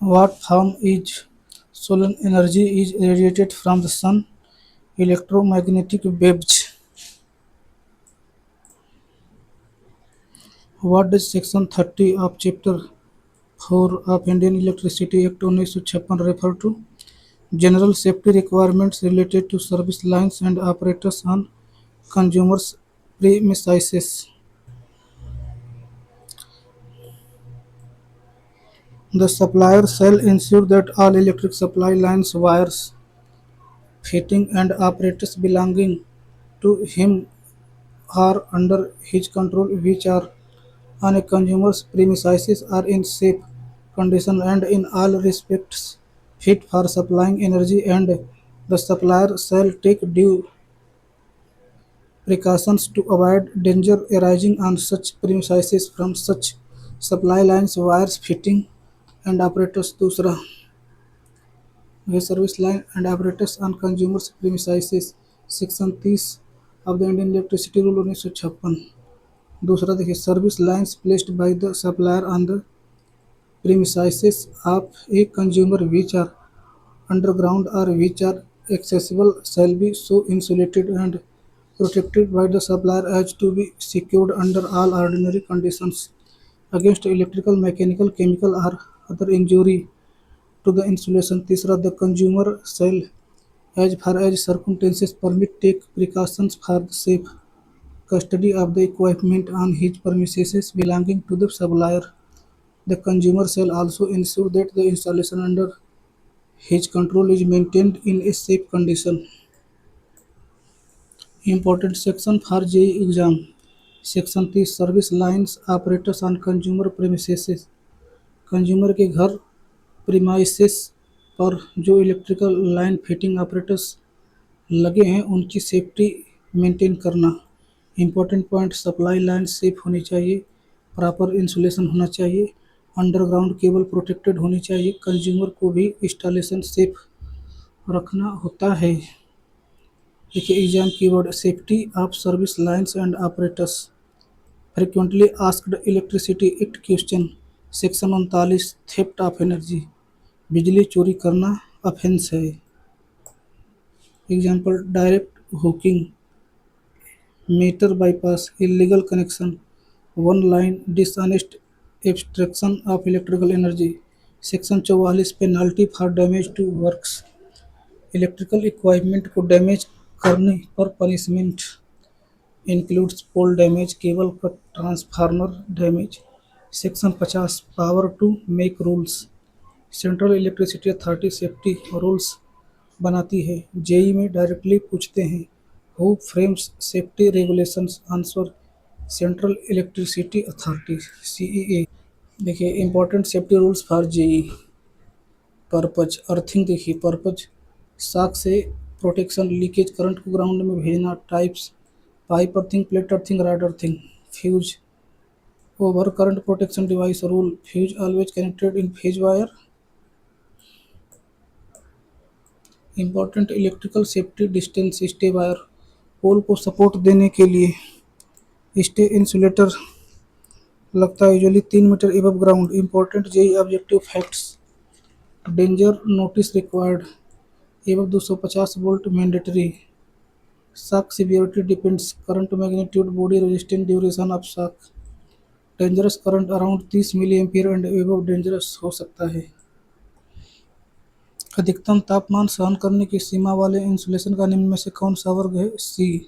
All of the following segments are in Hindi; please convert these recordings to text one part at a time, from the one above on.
What form is solar energy is radiated from the sun? Electromagnetic waves. What does Section 30 of Chapter 4 of Indian Electricity Act 1956 refer to? General safety requirements related to service lines and apparatus on consumers' premises. The supplier shall ensure that all electric supply lines, wires, fitting, and apparatus belonging to him are under his control, which are on a consumer's premises are in safe condition and in all respects fit for supplying energy, and the supplier shall take due precautions to avoid danger arising on such premises from such supply lines, wires, fitting, and apparatus. दूसरा वे service line and apparatus on consumers premises section 30 of the Indian electricity rule 1956। दूसरा देखिए service lines placed by the supplier on the premises of a consumer which are underground or which are accessible shall be so insulated and protected by the supplier as to be secured under all ordinary conditions against electrical, mechanical, chemical or other injury to the insulation. तीसरा the consumer shall as far as circumstances permit take precautions for the safe custody of the equipment on his premises belonging to the supplier. The consumer shall also ensure that the installation under his control is maintained in a safe condition. Important section for JEE exam. Section 30 service lines operators on consumer premises. Consumer के घर प्रीमाइसेस पर जो इलेक्ट्रिकल लाइन फिटिंग ऑपरेटर्स लगे हैं उनकी सेफ्टी मेंटेन करना। Important point supply line safe होनी चाहिए, प्रॉपर इंसुलेशन होना चाहिए, अंडरग्राउंड केबल प्रोटेक्टेड होनी चाहिए, कंज्यूमर को भी इंस्टॉलेशन सेफ रखना होता है। देखिए exam keyword safety of service lines and operators. Frequently asked electricity act question. Section 39 theft of energy, बिजली चोरी करना ऑफेंस है। Example direct hooking, meter bypass, illegal connection, one line dishonest abstraction of electrical energy. Section 44 penalty for damage to works, electrical equipment को डैमेज करने पर punishment includes pole damage, cable cut, transformer damage. Section 50 power to make rules, central electricity authority safety rules बनाती है। जेई में डायरेक्टली पूछते हैं who frames safety regulations, answer central electricity authority CEA. देखिए important safety rules for JE. Purpose earthing, देखिए पर्पज शॉक से प्रोटेक्शन, लीकेज करंट को ग्राउंड में भेजना। Types pipe earthing, plate earthing, rod earthing. Fuse over current protection device rule, fuse always connected in phase wire. Important electrical safety distance stay wire, pole को सपोर्ट देने के लिए स्टे इंसुलेटर लगता है usually 3 metre above ground. Important JE objective facts, danger notice required, above 250 volt mandatory, shock severity depends, current magnitude, body resistance, duration of shock, dangerous current around 30 milli ampere and above dangerous हो सकता है। अधिकतम तापमान सहन करने की सीमा वाले इंसुलेशन का निम्न में से कौन सा वर्ग है? सी।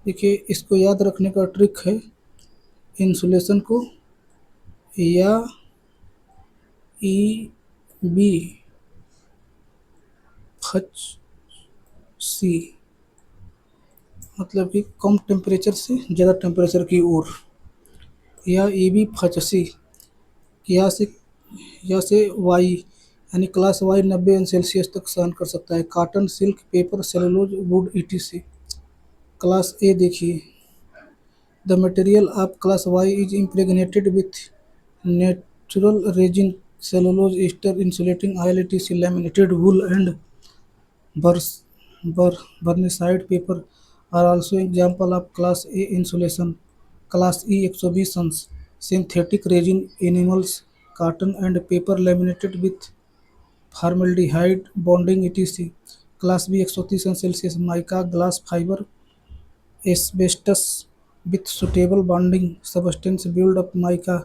देखिए इसको याद रखने का ट्रिक है, इंसुलेशन को या ई बी फच सी, मतलब कि कम टेम्परेचर से ज़्यादा टेम्परेचर की ओर, या ई बी फच सी, या से वाई यानी क्लास वाई 90 अंश सेल्सियस तक सहन कर सकता है। Cotton, silk, paper, cellulose, wood, ETC. Class A देखिए the material of class Y is impregnated with natural resin, cellulose, ester, insulating oil, ETC. Laminated wool and varnished paper are also example of class A insulation. Class E 120 अंश synthetic resin, animals cotton and paper laminated with formaldehyde bonding etc. Class B 130 Celsius mica glass fiber asbestos with suitable bonding substance build up mica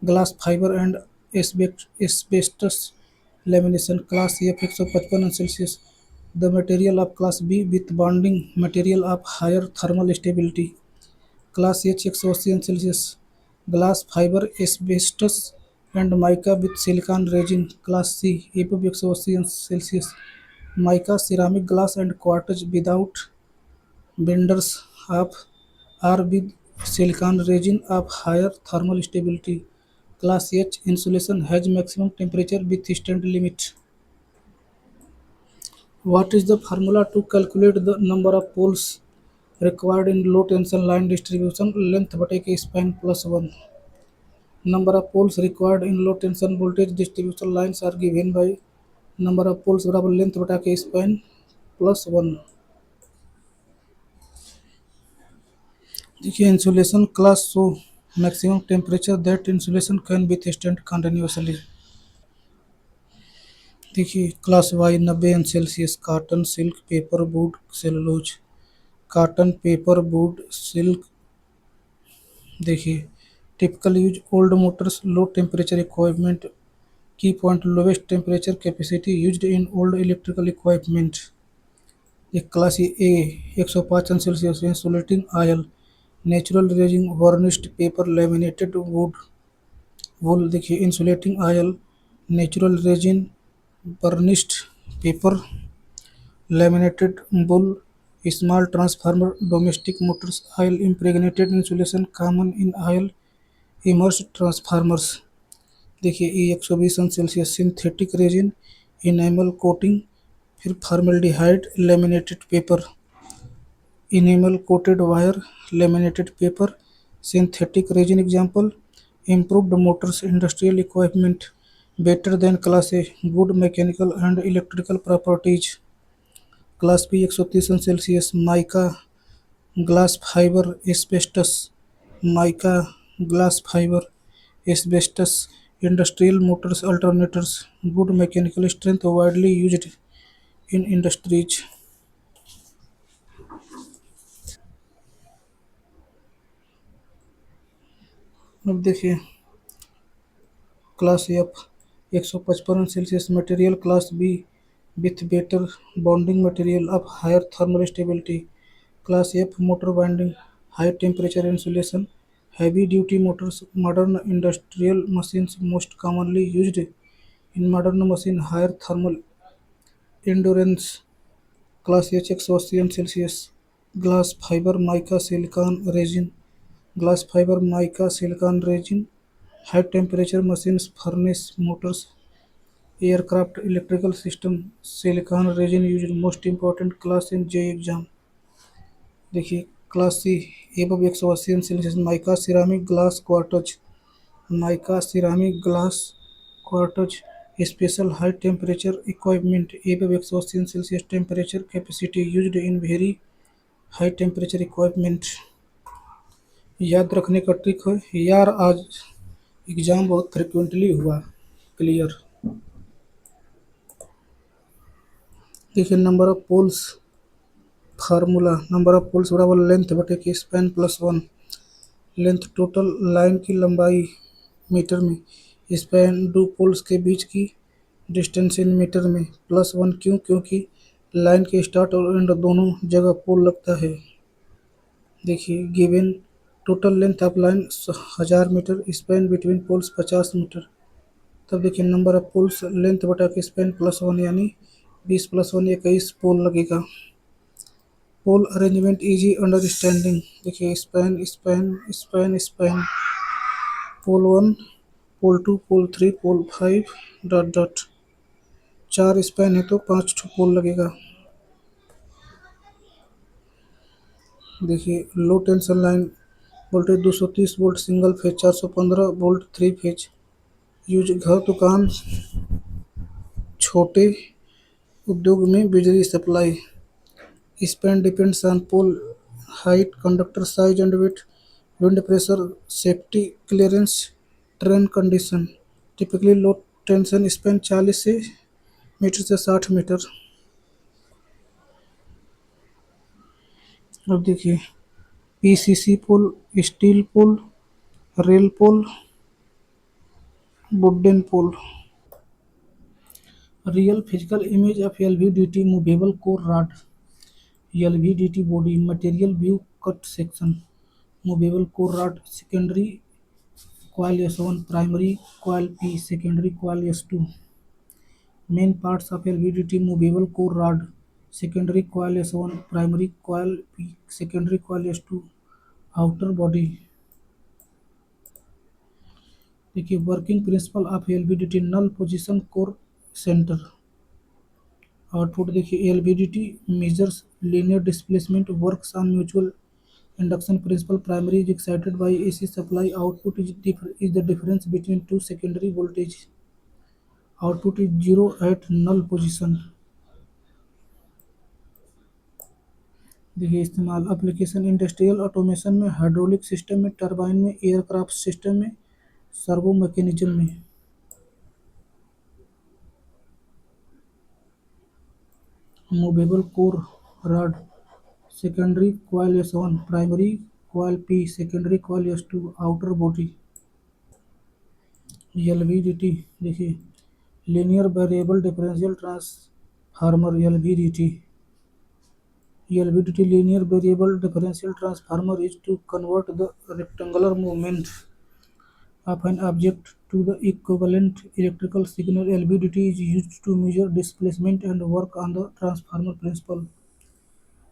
glass fiber and asbestos lamination. Class F 155 Celsius the material of class B with bonding material of higher thermal stability. Class H 180 Celsius glass fiber asbestos and mica with silicon resin. Class C above 180 Celsius mica ceramic glass and quartz without binders of are with silicon resin of higher thermal stability. Class H insulation has maximum temperature withstand limit. What is the formula to calculate the number of poles required in low tension line distribution? Length बटे के span plus 1. Number of poles required in low tension voltage distribution lines are given by number of poles बराबर length बटा के span plus 1. देखिए insulation class show maximum temperature that insulation can withstand continuously. देखिए class Y 90 Celsius cotton silk paper wood cellulose. Cotton paper wood silk. देखिए typical use old motors low temperature equipment. Key point lowest temperature capacity used in old electrical equipment. एक class A 105 Celsius insulating oil natural resin varnished paper laminated wood wool. देखिए insulating oil natural resin varnished paper laminated wool. Small transformer domestic motors oil impregnated insulation common in oil immersed transformers. देखिए E 120 Celsius synthetic resin enamel coating. फिर formaldehyde laminated paper enamel coated wire laminated paper synthetic resin example. Improved motors industrial equipment better than class A good mechanical and electrical properties. Class B 130 Celsius mica glass fibre asbestos. Mica glass fibre asbestos industrial motors alternators good mechanical strength widely used in industries. अब देखिए class F 155 Celsius material. Class B with better bonding material of higher thermal stability. Class F motor binding high temperature insulation heavy duty motors modern industrial machines most commonly used in modern machine higher thermal endurance. Class H 180 Celsius glass fibre mica silicon resin. Glass fibre mica silicon resin high temperature machines furnace motors aircraft electrical system silicon resin used most important class in J exam. देखिए class C above 180 Celsius mica ceramic glass quartz. Mica ceramic glass quartz special high temperature equipment above 180 Celsius temperature capacity used in very high temperature equipment. याद रखने का ट्रिक है यार. आज एग्जाम बहुत फ्रिक्वेंटली हुआ क्लियर. देखिए number of poles formula. Number of poles बराबर लेंथ बटे के span plus 1. Length total line की लंबाई मीटर में. स्पैन दो पोल्स के बीच की डिस्टेंस इन मीटर में प्लस 1. क्यों? क्योंकि लाइन के स्टार्ट और एंड दोनों जगह पोल लगता है. देखिए given total length of line 1000 metre. Span between poles 50 metre. तब देखिए नंबर ऑफ पोल्स लेंथ बटा के स्पैन प्लस 1 यानी 20 प्लस 1 21 पोल लगेगा. Pole arrangement easy understanding. देखिए span span span span pole 1 pole 2 pole 3 pole 5 dot dot. 4 span है तो 5 पोल लगेगा. देखिए low tension line voltage 230 volt single phase 415 volt 3 phase. Use घर दुकान छोटे उद्योग में बिजली supply. Span depends on pole height conductor size and weight wind pressure safety clearance terrain condition. Typically low tension span 40 से मीटर से 60 मीटर। अब देखिए PCC pole, steel pole, rail pole, wooden pole. Real physical image of LVDT movable core rod. LVDT body material view cut section. Movable core rod secondary coil S1, primary coil P, secondary coil S2. Main parts of LVDT movable core rod, secondary coil S1, primary coil P, secondary coil S2. Outer body। देखिए working principle of LVDT null position core centre. Output देखिए LVDT measures linear displacement works on mutual induction principle. Primary is excited by AC supply. Output is the difference between two secondary voltage. Output is zero at null position। देखिए इस्तेमाल एप्लीकेशन इंडस्ट्रियल ऑटोमेशन में, हाइड्रोलिक सिस्टम में, टरबाइन में, एयरक्राफ्ट सिस्टम में, सर्वो मैकेनिज्म में। Movable core rod secondary coil S1, primary coil P, secondary coil S2। Outer body LVDT देखिए linear variable differential transformer. LVDT linear variable differential transformer is to convert the rectangular movement of an object to the equivalent electrical signal. LVDT is used to measure displacement and work on the transformer principle.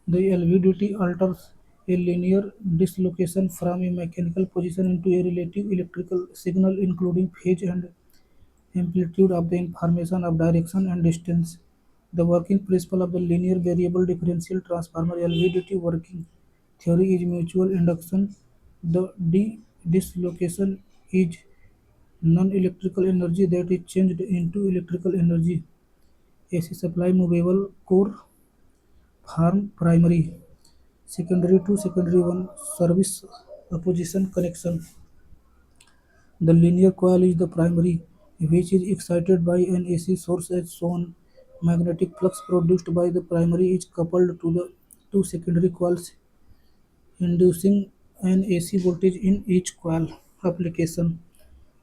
The LVDT alters a linear dislocation from a mechanical position into a relative electrical signal, including phase and amplitude of the information of direction and distance. The working principle of the linear variable differential transformer LVDT working theory is mutual induction. The dislocation is non-electrical energy that is changed into electrical energy. AC supply movable core farm primary, secondary to secondary one service opposition connection. The linear coil is the primary, which is excited by an AC source as shown. Magnetic flux produced by the primary is coupled to the two secondary coils, inducing an AC voltage in each coil. Application.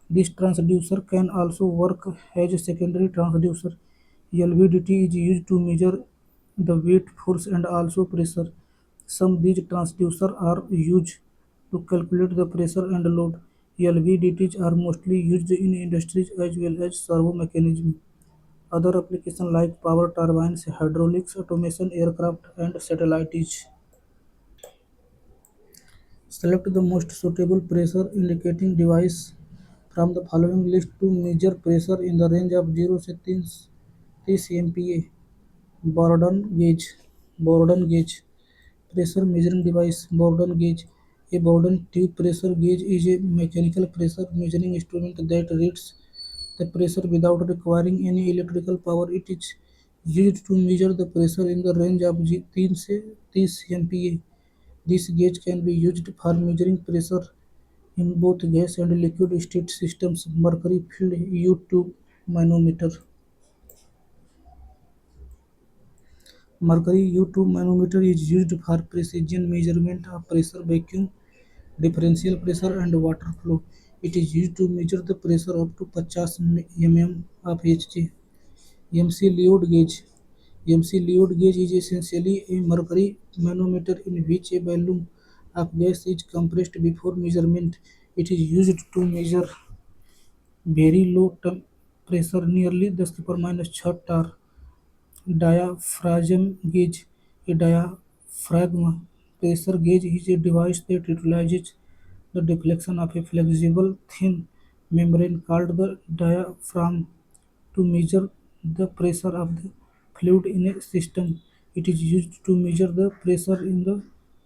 This transducer can also work as a secondary transducer. LVDT is used to measure the weight, force, and also pressure. Some these transducers are used to calculate the pressure and load. LVDTs are mostly used in industries as well as servo mechanism. Other applications like power turbines, hydraulics, automation, aircraft, and satellites. Select the most suitable pressure indicating device from the following list to measure pressure in the range of 0 to 30 MPa. Bourdon gauge. Bourdon gauge. Pressure measuring device. Bourdon gauge. A Bourdon tube pressure gauge is a mechanical pressure measuring instrument that reads the pressure without requiring any electrical power. It is used to measure the pressure in the range of 3 to 30 MPa. This gauge can be used for measuring pressure in both gas and liquid state systems. Mercury filled U-tube manometer. Mercury U-tube manometer is used for precision measurement of pressure, vacuum, differential pressure, and water flow. It is used to measure the pressure up to 50 mm of Hg. MC Leod gauge. MC Leod gauge is essentially a mercury manometer in which a volume of gas is compressed before measurement. It is used to measure very low pressure, nearly 10⁻⁶ bar. Diaphragm gauge. A diaphragm pressure gauge is a device that utilizes the deflection of a flexible thin membrane called the diaphragm to measure the pressure of the fluid in a system. It is used to measure the pressure in the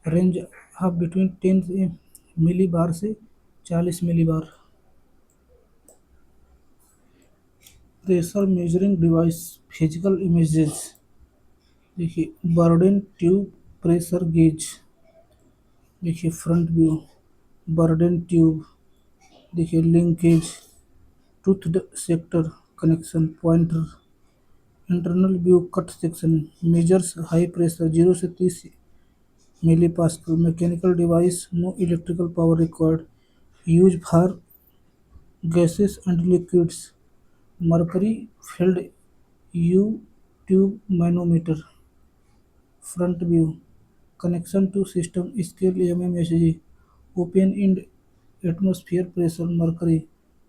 range of between 10 millibar से 40 millibar. Pressure measuring device physical images देखिए बर्डन ट्यूब प्रेशर गेज देखिए फ्रंट व्यू बर्डन ट्यूब देखिए linkage toothed sector connection pointer. Internal view cut section measures high pressure 0 से 30 millipascal. Mechanical device no electrical power required. Used for gases and liquids. Mercury filled U tube manometer. Front view connection to system scale mmHg. Open end atmosphere pressure mercury.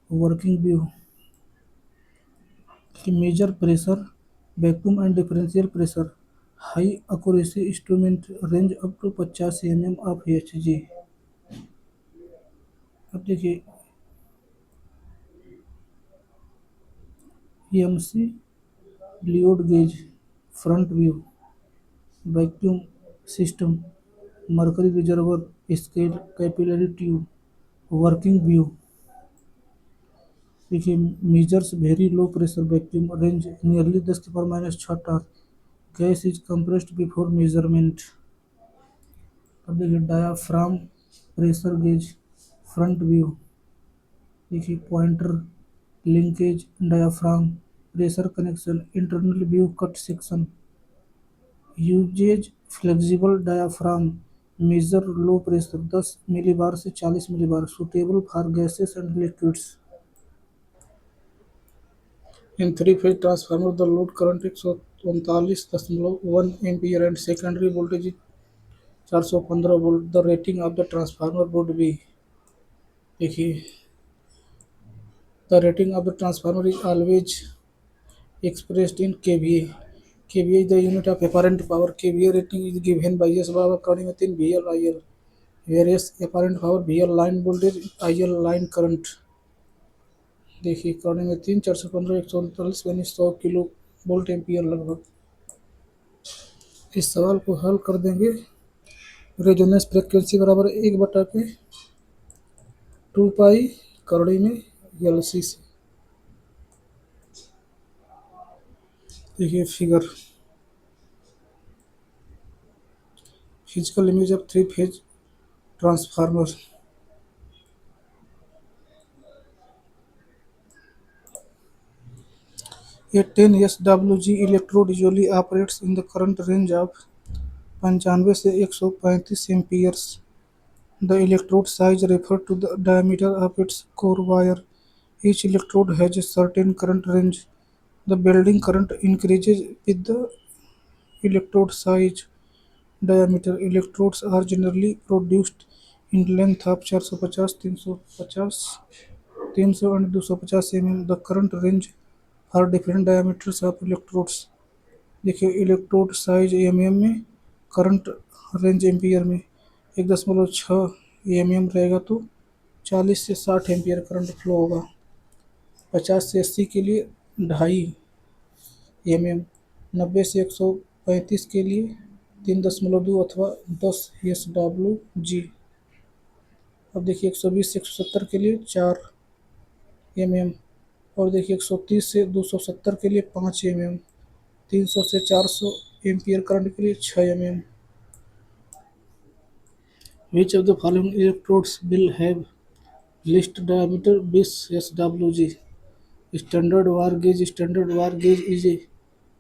Working view measure pressure, vacuum and differential pressure. High accuracy instrument range up to 50 mm of Hg. अब देखिए EMC लियोड gauge front view vacuum system mercury reservoir scale capillary tube working view देखिए measures very low pressure vacuum range nearly 10 की power minus 6 torr gas is compressed before measurement अब देखिए diaphragm pressure gauge front view देखिए pointer linkage diaphragm pressure connection internal view cut section uses flexible diaphragm measure low pressure 10 millibar से 40 millibar suitable for gases and liquids in three phase transformer the load current 139.1 ampere and secondary voltage 415 volt the rating of the transformer would be देखिए the rating of the transformer is always expressed in kVA. kVA is the unit of apparent power. kVA rating is given by S बराबर करने में 3 VL IL. Various apparent power VL line voltage IL line current. देखिए करने में 3 415 139 यानी 100 किलो वोल्ट एम्पियर लगभग. इस सवाल को हल कर देंगे. रेजोनेंस फ्रिक्वेंसी बराबर 1/2 पाई करने में LC से. देखिए figure physical image of three phase transformer A 10 SWG electrode usually operates in the current range of 95 से 135 amperes. The electrode size refers to the diameter of its core wire. Each electrode has a certain current range. The building current increases with the electrode size. Diameter electrodes are generally produced in length of 450, 350, 300 and 250 mm. The current range for different diameters of electrodes. देखिए इलेक्ट्रोड साइज एमएम में करंट रेंज एम्पियर में 1.6 रहेगा तो 40 से 60 एम्पियर करंट फ्लो होगा. 50 से 80 के लिए 2.5 90 से 135 के लिए 3.2 अथवा 10 SWG. अब देखिए 120 से 170 के लिए 4 और देखिए 130 से 270 के लिए 5 300 से 400 एम्पियर करंट के लिए 6 Which of the following electrodes will have least diameter 20 SWG? Standard wire gauge is a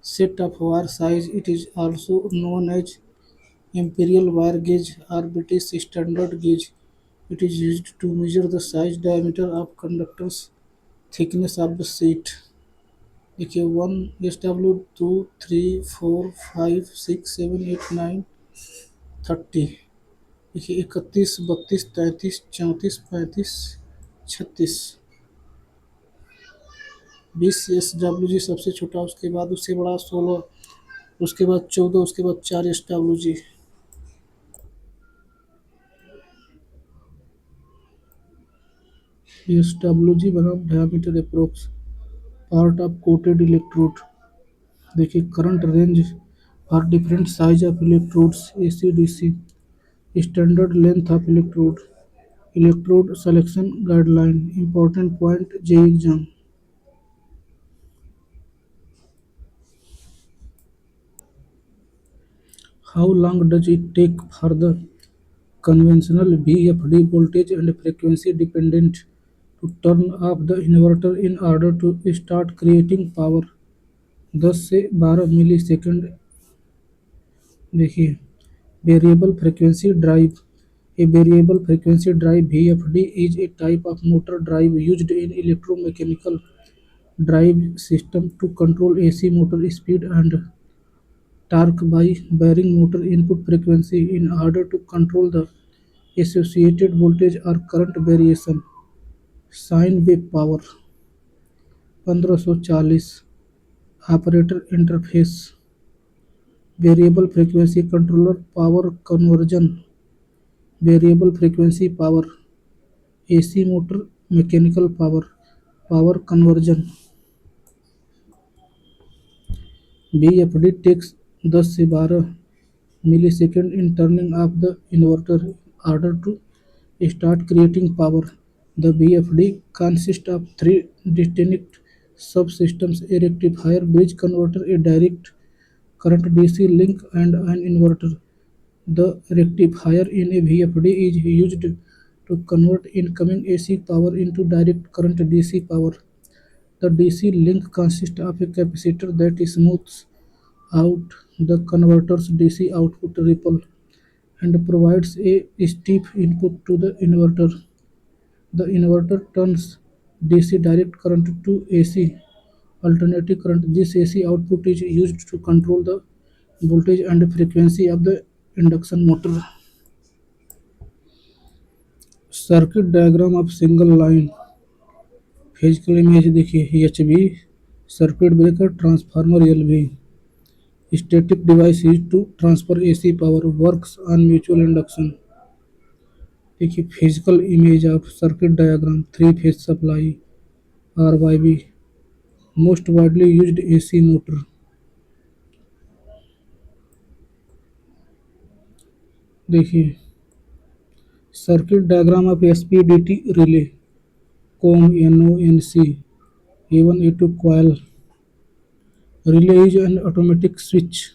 set of wire size. It is also known as imperial wire gauge or British standard gauge. It is used to measure the size diameter of conductors thickness of the sheet. देखिए 1 SW 2 3 4 5 6 7 8 9 30 देखिए 31 32 33 34 35 36 20 SWG सबसे छोटा उसके बाद उससे बड़ा 16 उसके बाद 14 उसके बाद 4 SWG. SWG बनाम diameter approx part of coated electrode. देखिए current range for different size of electrodes AC DC standard length of electrode electrode selection guideline important point J exam. How long does it take for the conventional VFD voltage and frequency dependent to turn off the inverter in order to start creating power. 10 से 12 मिली सेकेंड। देखिए variable frequency drive. A variable frequency drive VFD is a type of motor drive used in electromechanical drive system to control AC motor speed and torque by varying motor input frequency in order to control the associated voltage or current variation. Sine wave power 1540। Operator interface variable frequency controller power conversion variable frequency power AC motor mechanical power power conversion VFD takes 10 से 12 millisecond in turning off the inverter in order to start creating power. The VFD consists of three distinct subsystems: a rectifier, bridge converter, a direct current DC link, and an inverter. The rectifier in a VFD is used to convert incoming AC power into direct current DC power. The DC link consists of a capacitor that smooths out the converter's DC output ripple and provides a steep input to the inverter. The inverter turns DC direct current to AC alternating current. This AC output is used to control the voltage and frequency of the induction motor. Circuit diagram of single line physical image देखिए HV circuit breaker transformer LV static device used to transfer AC power works on mutual induction. देखिए physical image of circuit diagram three phase supply RYB most widely used AC motor. देखिए circuit diagram of SPDT relay COM NONC A1 A2 coil relay is an automatic switch.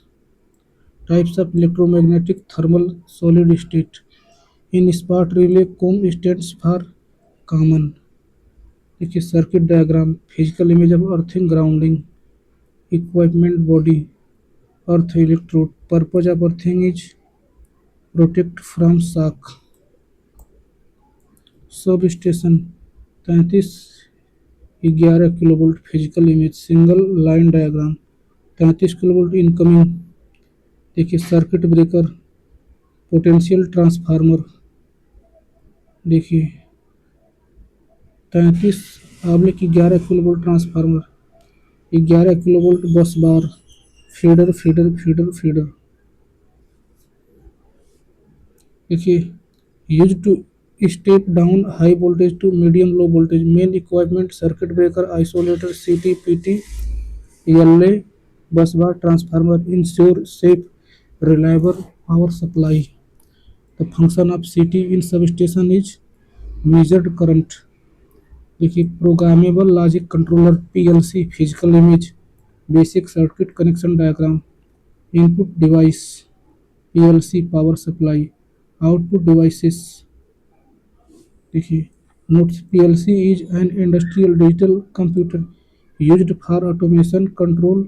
Types of electromagnetic thermal solid state. In spark relay COM stands for common। देखिए circuit diagram physical image of earthing grounding equipment body earth electrode purpose of earthing is protect from shock. Substation 3311 kV physical image single line diagram 33 kV incoming. देखिए सर्किट ब्रेकर पोटेंशियल ट्रांसफार्मर देखिए 33/11 kV transformer 11 kV bus bar feeder feeder feeder feeder. देखिए use to step down high voltage to medium low voltage main equipment circuit breaker isolator CT PT LA बस bar transformer ensure safe reliable power supply. The function of CT in substation is measured current. देखिए programmable logic controller PLC physical image basic circuit connection diagram input device PLC power supply output devices. देखिए notes PLC is an industrial digital computer used for automation control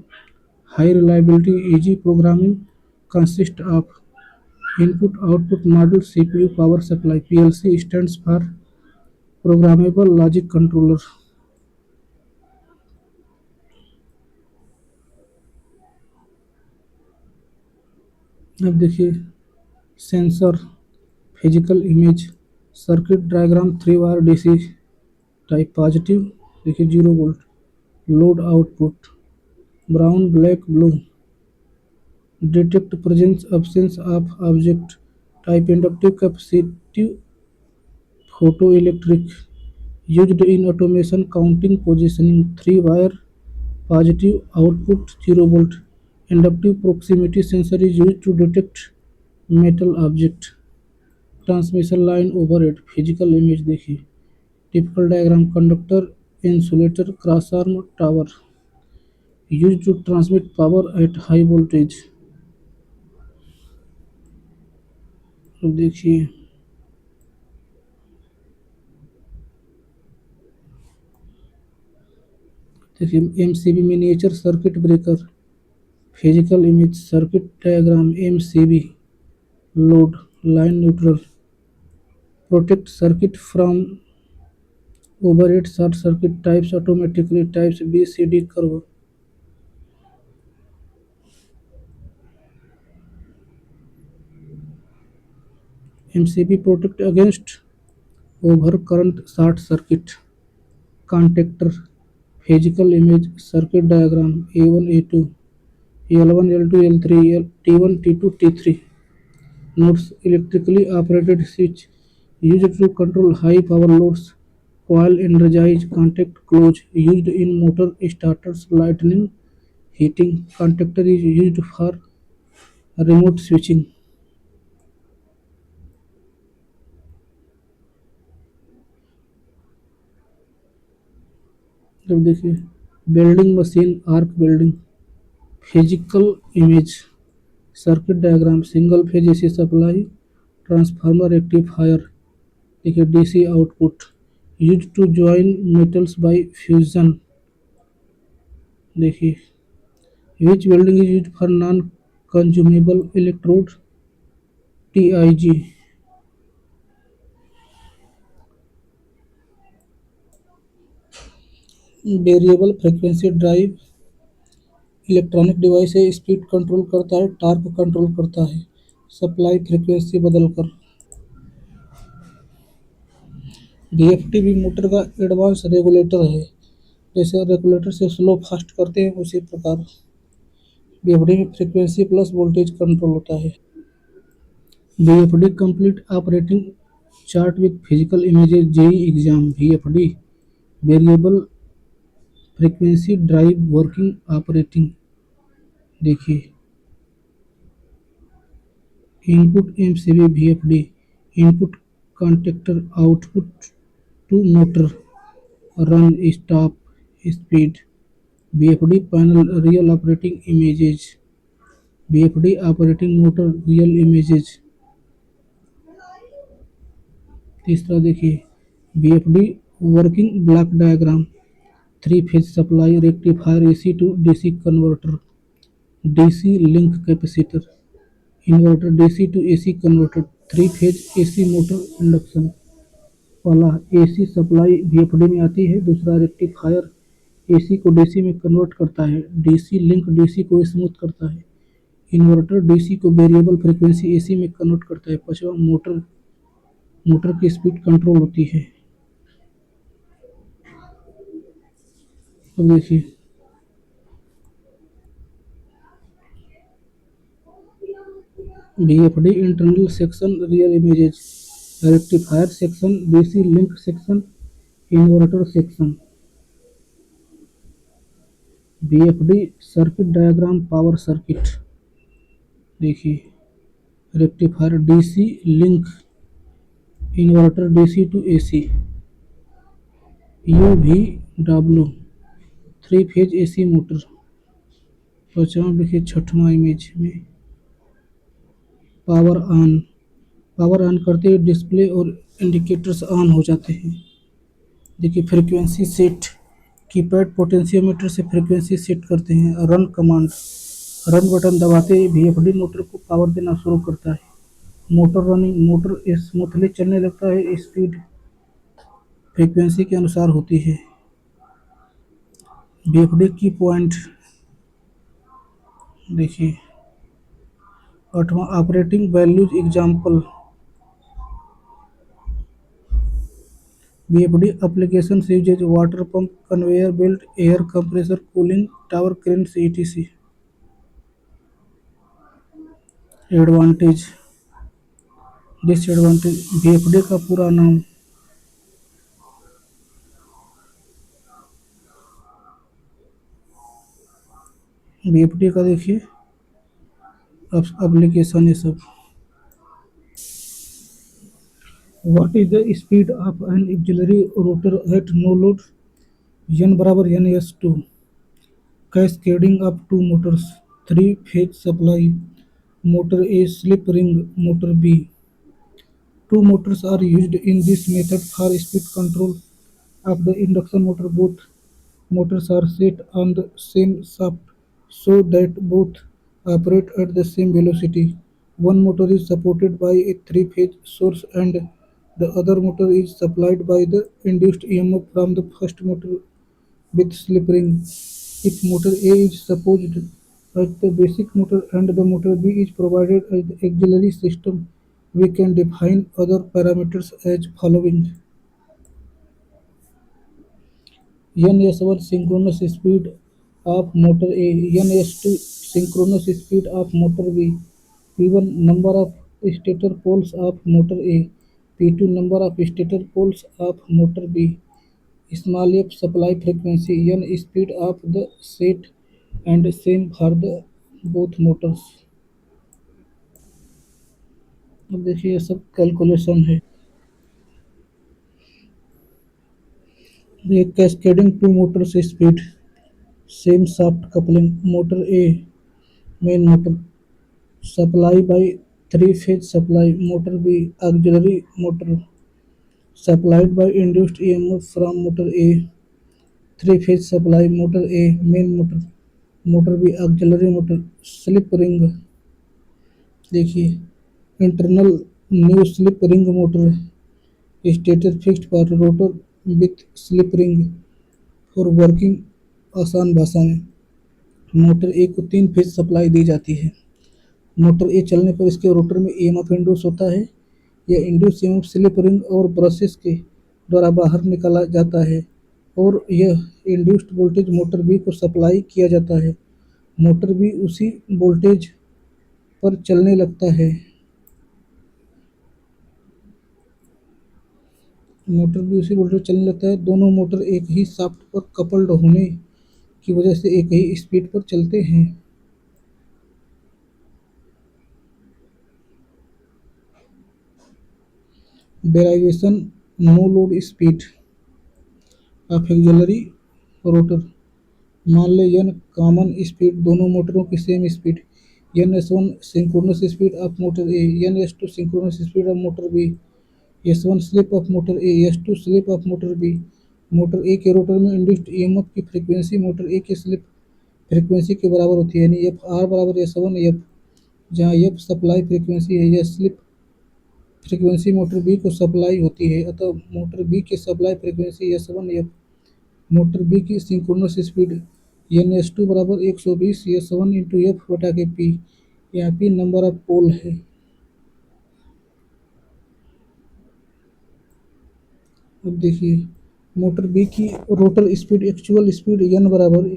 high reliability easy programming consist of input output module CPU power supply PLC stands for programmable logic controller. अब देखिए sensor physical image circuit diagram 3 wire DC type positive देखिए 0 volt load output brown black blue detect presence absence of object type inductive capacitive photoelectric used in automation counting positioning 3 wire positive output 0 volt inductive proximity sensor is used to detect metal object transmission line overhead physical image देखिए typical diagram conductor insulator cross arm tower use to transmit power at high voltage. देखिए देखिए MCB miniature circuit breaker, physical image circuit diagram, MCB load line neutral, protect circuit from overhead short circuit, types automatically, types B C D curve. MCB protect against over current short circuit, contactor, physical image circuit diagram, A1 A2 L1 L2 L3 T1 T2 T3, nodes electrically operated switch used to control high power loads, coil energized, contact close, used in motor starters, lightning heating, contactor is used for remote switching। जब देखिए welding machine arc welding, physical image circuit diagram, single phase AC supply, transformer rectifier, देखिए DC output, use to join metals by fusion, देखिए which welding is use for non consumable electrode, TIG. Variable frequency drive electronic device है, स्पीड कंट्रोल करता है, टॉर्क कंट्रोल करता है, सप्लाई फ्रिक्वेंसी बदलकर। वीएफटी भी मोटर का एडवांस रेगुलेटर है, जैसे रेगुलेटर से स्लो फास्ट करते हैं उसी प्रकार वीएफडी में फ्रीक्वेंसी प्लस वोल्टेज कंट्रोल होता है। VFD complete operating chart with physical images, JE exam. VFD variable frequency drive working operating, देखिए input MCB VFD, input contactor, output to motor, run stop speed, VFD panel real operating images, VFD operating motor real images. तीसरा देखिए VFD working block diagram, three phase supply rectifier, AC to DC converter, DC link capacitor, inverter, DC to AC converter, three phase AC motor induction. पहला एसी सप्लाई वीएफडी में आती है, दूसरा रेक्टिफायर एसी को डीसी में कन्वर्ट करता है, डीसी लिंक डीसी को स्मूथ करता है, इन्वर्टर डीसी को वेरिएबल फ्रीक्वेंसी एसी में कन्वर्ट करता है, पांचवा मोटर मोटर की स्पीड कंट्रोल होती है। अब देखिए VFD internal section real images, rectifier section, DC link section, inverter section. VFD circuit diagram power circuit, देखिए rectifier DC link, inverter DC to AC, UV W three phase AC motor. पांचवा देखिए छठवां इमेज में पावर ऑन करते ही डिस्प्ले और इंडिकेटर्स ऑन हो जाते हैं। देखिए फ्रीक्वेंसी सेट, कीपैड पोटेंशियोमीटर से फ्रीक्वेंसी सेट करते हैं। रन कमांड, रन बटन दबाते ही वीएफडी मोटर को पावर देना शुरू करता है। मोटर रनिंग, मोटर स्मूथली चलने लगता है, स्पीड फ्रीक्वेंसी के अनुसार होती है। वीएफडी की पॉइंट देखिए आठवां operating values example, VFD application usages water pump, conveyor belt, air compressor, cooling tower, cranes ETC. Advantage disadvantage, VFD का पूरा नाम, वीएफडी का देखिए एप्लीकेशन ये सब। What is the speed of an auxiliary rotor at no load, N बराबर N S two, cascading of two motors, three phase supply, motor A slip ring, motor B. Two motors are used in this method for speed control of the induction motor. Both Motors are set on the same shaft so that both operate at the same velocity. One motor is supported by a three-phase source and the other motor is supplied by the induced EMF from the first motor with slip ring. If motor A is supposed as the basic motor and the motor B is provided as the auxiliary system, we can define other parameters as following. N-S1 synchronous speed of motor A, N-S2 synchronous speed of motor B, P1 number of stator poles of motor A, P2 number of stator poles of motor B, small f supply frequency, N speed of the set and same for the both motors. अब देखिए ये सब कैलकुलेशन है। ये cascading two motors speed same shaft coupling motor A main motor supply by three-phase supply motor B auxiliary motor supplied by induced EMF from motor A three-phase supply motor A main motor motor B auxiliary motor slip ring देखिए internal new slip ring motor stator fixed पर rotor with slip ring for working आसान भाषा में मोटर ए को तीन फेज सप्लाई दी जाती है। मोटर ए चलने पर इसके रोटर में ईएमएफ इंड्यूस होता है। यह इंड्यूस ईएमएफ स्लिप रिंग और ब्रशेस के द्वारा बाहर निकाला जाता है और यह इंड्यूस्ड वोल्टेज मोटर बी को सप्लाई किया जाता है। मोटर बी उसी वोल्टेज पर चलने लगता है। मोटर भी उसी वोल्टेज चलने लगता है। दोनों मोटर एक ही शाफ्ट पर कपल्ड होने की वजह से एक ही स्पीड पर चलते हैं। Derivation no load speed of auxiliary rotor मान लें एन कॉमन स्पीड दोनों मोटरों की same speed N-S1 synchronous speed of motor A N-S2 synchronous speed of motor B S1 slip of motor A S2 slip of motor B motor A के रोटर में इंड्यूस्ड ईएमएफ की फ्रीक्वेंसी मोटर ए की स्लिप फ्रीक्वेंसी के बराबर होती है यानी एफ आर बराबर S1 एफ जहाँ एफ सप्लाई फ्रीक्वेंसी है यह स्लिप फ्रीक्वेंसी मोटर बी को सप्लाई होती है अतः मोटर बी की supply frequency S1 F motor B की सिंक्रोनस स्पीड N-S2 बराबर 120 S1 इंटू एफ बटा के पी यहाँ पी नंबर ऑफ पोल है। अब देखिए मोटर बी की rotor speed actual speed N बराबर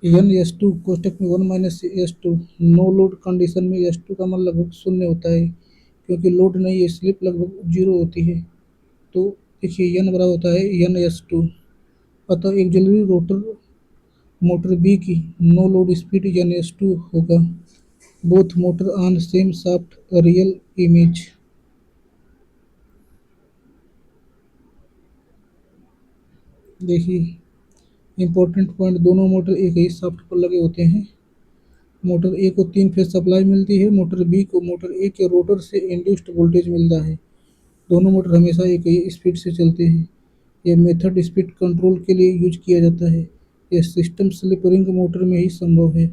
N-S2 कोष्टक में 1 minus S2 no load condition में S2 का मान लगभग शून्य होता है क्योंकि लोड नहीं है स्लिप लगभग जीरो होती है। तो देखिए एन बराबर होता है N-S2 अतः ऑक्सिलरी रोटर मोटर बी की नो लोड स्पीड N-S2 होगा। Both motor on same shaft real image देखिए इंपॉर्टेंट पॉइंट दोनों मोटर एक ही शाफ्ट पर लगे होते हैं। मोटर ए को तीन फेज सप्लाई मिलती है। मोटर बी को मोटर ए के रोटर से इंड्यूस्ड वोल्टेज मिलता है। दोनों मोटर हमेशा एक ही स्पीड से चलते हैं। यह मेथड स्पीड कंट्रोल के लिए यूज किया जाता है। यह सिस्टम स्लिप रिंग मोटर में ही संभव है।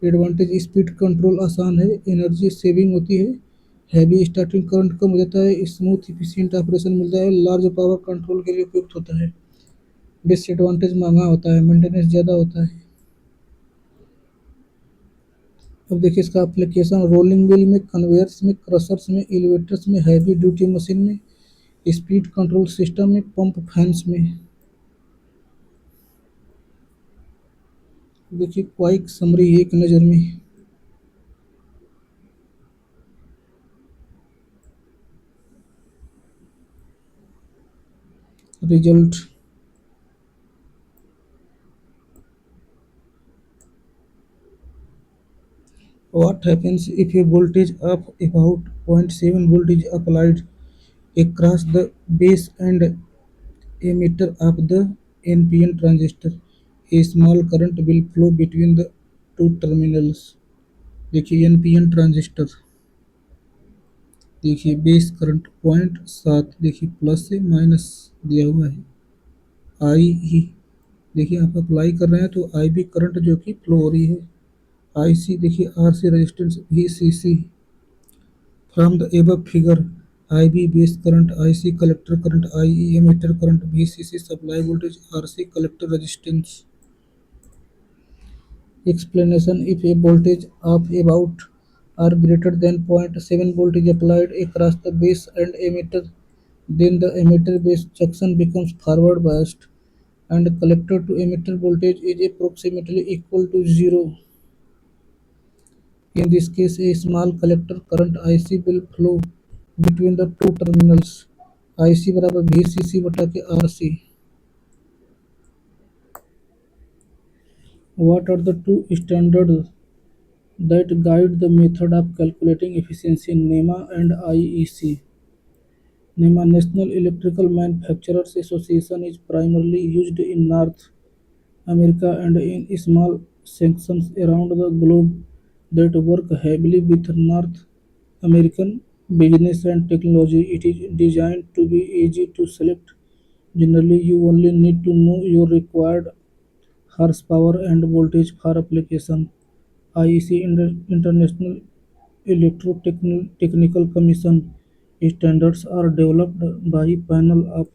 एडवांटेज स्पीड कंट्रोल आसान है एनर्जी सेविंग होती है हैवी स्टार्टिंग करंट कम हो जाता है स्मूथ इफिशियंट ऑपरेशन मिलता है लार्ज पावर कंट्रोल के लिए उपयुक्त होता है। डिसएडवांटेज महंगा होता है मेंटेनेंस ज़्यादा होता है। अब देखिए इसका एप्लीकेशन रोलिंग मिल में कन्वेयर्स में क्रशर्स में एलिवेटर्स में हैवी ड्यूटी मशीन में स्पीड कंट्रोल सिस्टम में पंप फैंस में। देखिए क्वाइक समरी एक नज़र में result what happens if a voltage of about 0.7 volt is applied across the base and emitter of the NPN transistor a small current will flow between the two terminals देखिए NPN ट्रांजिस्टर देखिए बेस करंट 0.7 देखिए प्लस से माइनस दिया हुआ है आई ई, देखिए आप अप्लाई कर रहे हैं तो आई बी करंट जो कि फ्लो हो रही है। आई सी देखिए R C resistance V C C. From the above figure I B base current, I C collector current, I E emitter current, V C C supply voltage, R C collector resistance. Explanation: if a voltage of about or greater than 0.7 volt is applied across the base and emitter, then the emitter base junction becomes forward biased and collector to emitter voltage is approximately equal to zero. In this case, a small collector current IC will flow between the two terminals. IC बराबर VCC बटा के RC. What are the two standards that guide the method of calculating efficiency? NEMA and IEC. NEMA, National Electrical Manufacturers Association, is primarily used in North America and in small sections around the globe that work heavily with North American business and technology. It is designed to be easy to select. Generally, you only need to know your required horsepower and voltage for application. IEC International Electrotechnical Commission standards are developed by a panel of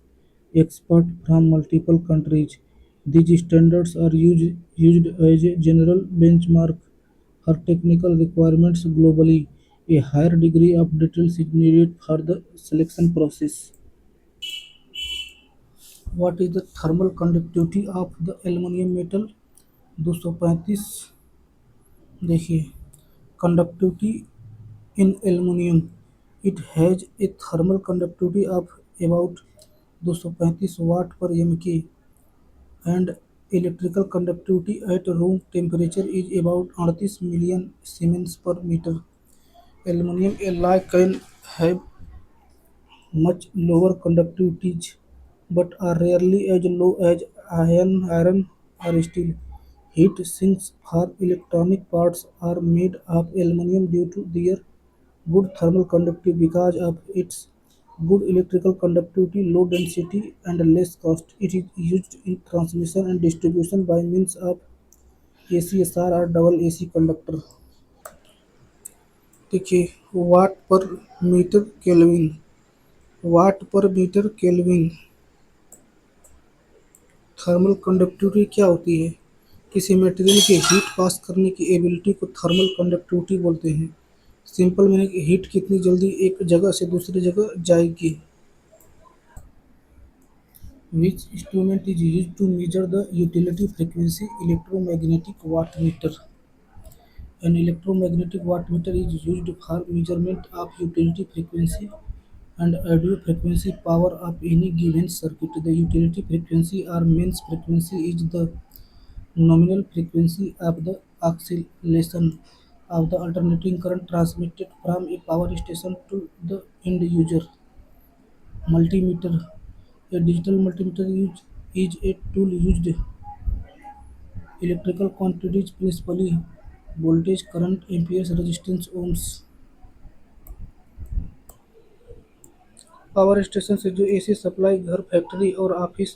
experts from multiple countries. These standards are used as a general benchmark for technical requirements globally. A higher degree of detail is needed for the selection process. What is the thermal conductivity of the aluminum metal? 235। देखिए, conductivity in aluminum, it has a thermal conductivity of about 235 watt per mK and electrical conductivity at room temperature is about 38 million Siemens per meter. Aluminum alloy can have much lower conductivities but are rarely as low as iron or steel. Heat sinks for electronic parts are made of aluminum due to their good thermal conductivity. Because of its good electrical conductivity, low density, and less cost. It is used in transmission and distribution by means of ACSR or double AC conductor. देखिए, वाट पर मीटर केल्विन। वाट पर मीटर केल्विन थर्मल कंडक्टिविटी क्या होती है? किसी मटेरियल के हीट पास करने की एबिलिटी को थर्मल कंडक्टिविटी बोलते हैं। सिंपल मीनिंग, हीट कितनी जल्दी एक जगह से दूसरी जगह जाएगी। Which instrument is used to measure the utility frequency? Electromagnetic wattmeter. An electromagnetic wattmeter is used for measurement of utility frequency and audio frequency power of any given circuit. The utility frequency or mains frequency is the nominal frequency of the oscillation of the alternating current transmitted from a power station to the end user. Multimeter. A digital multimeter is a tool used electrical quantities, principally voltage, current, amperes, resistance, ohms. Power station से जो एसी सप्लाई घर, फैक्ट्री और ऑफिस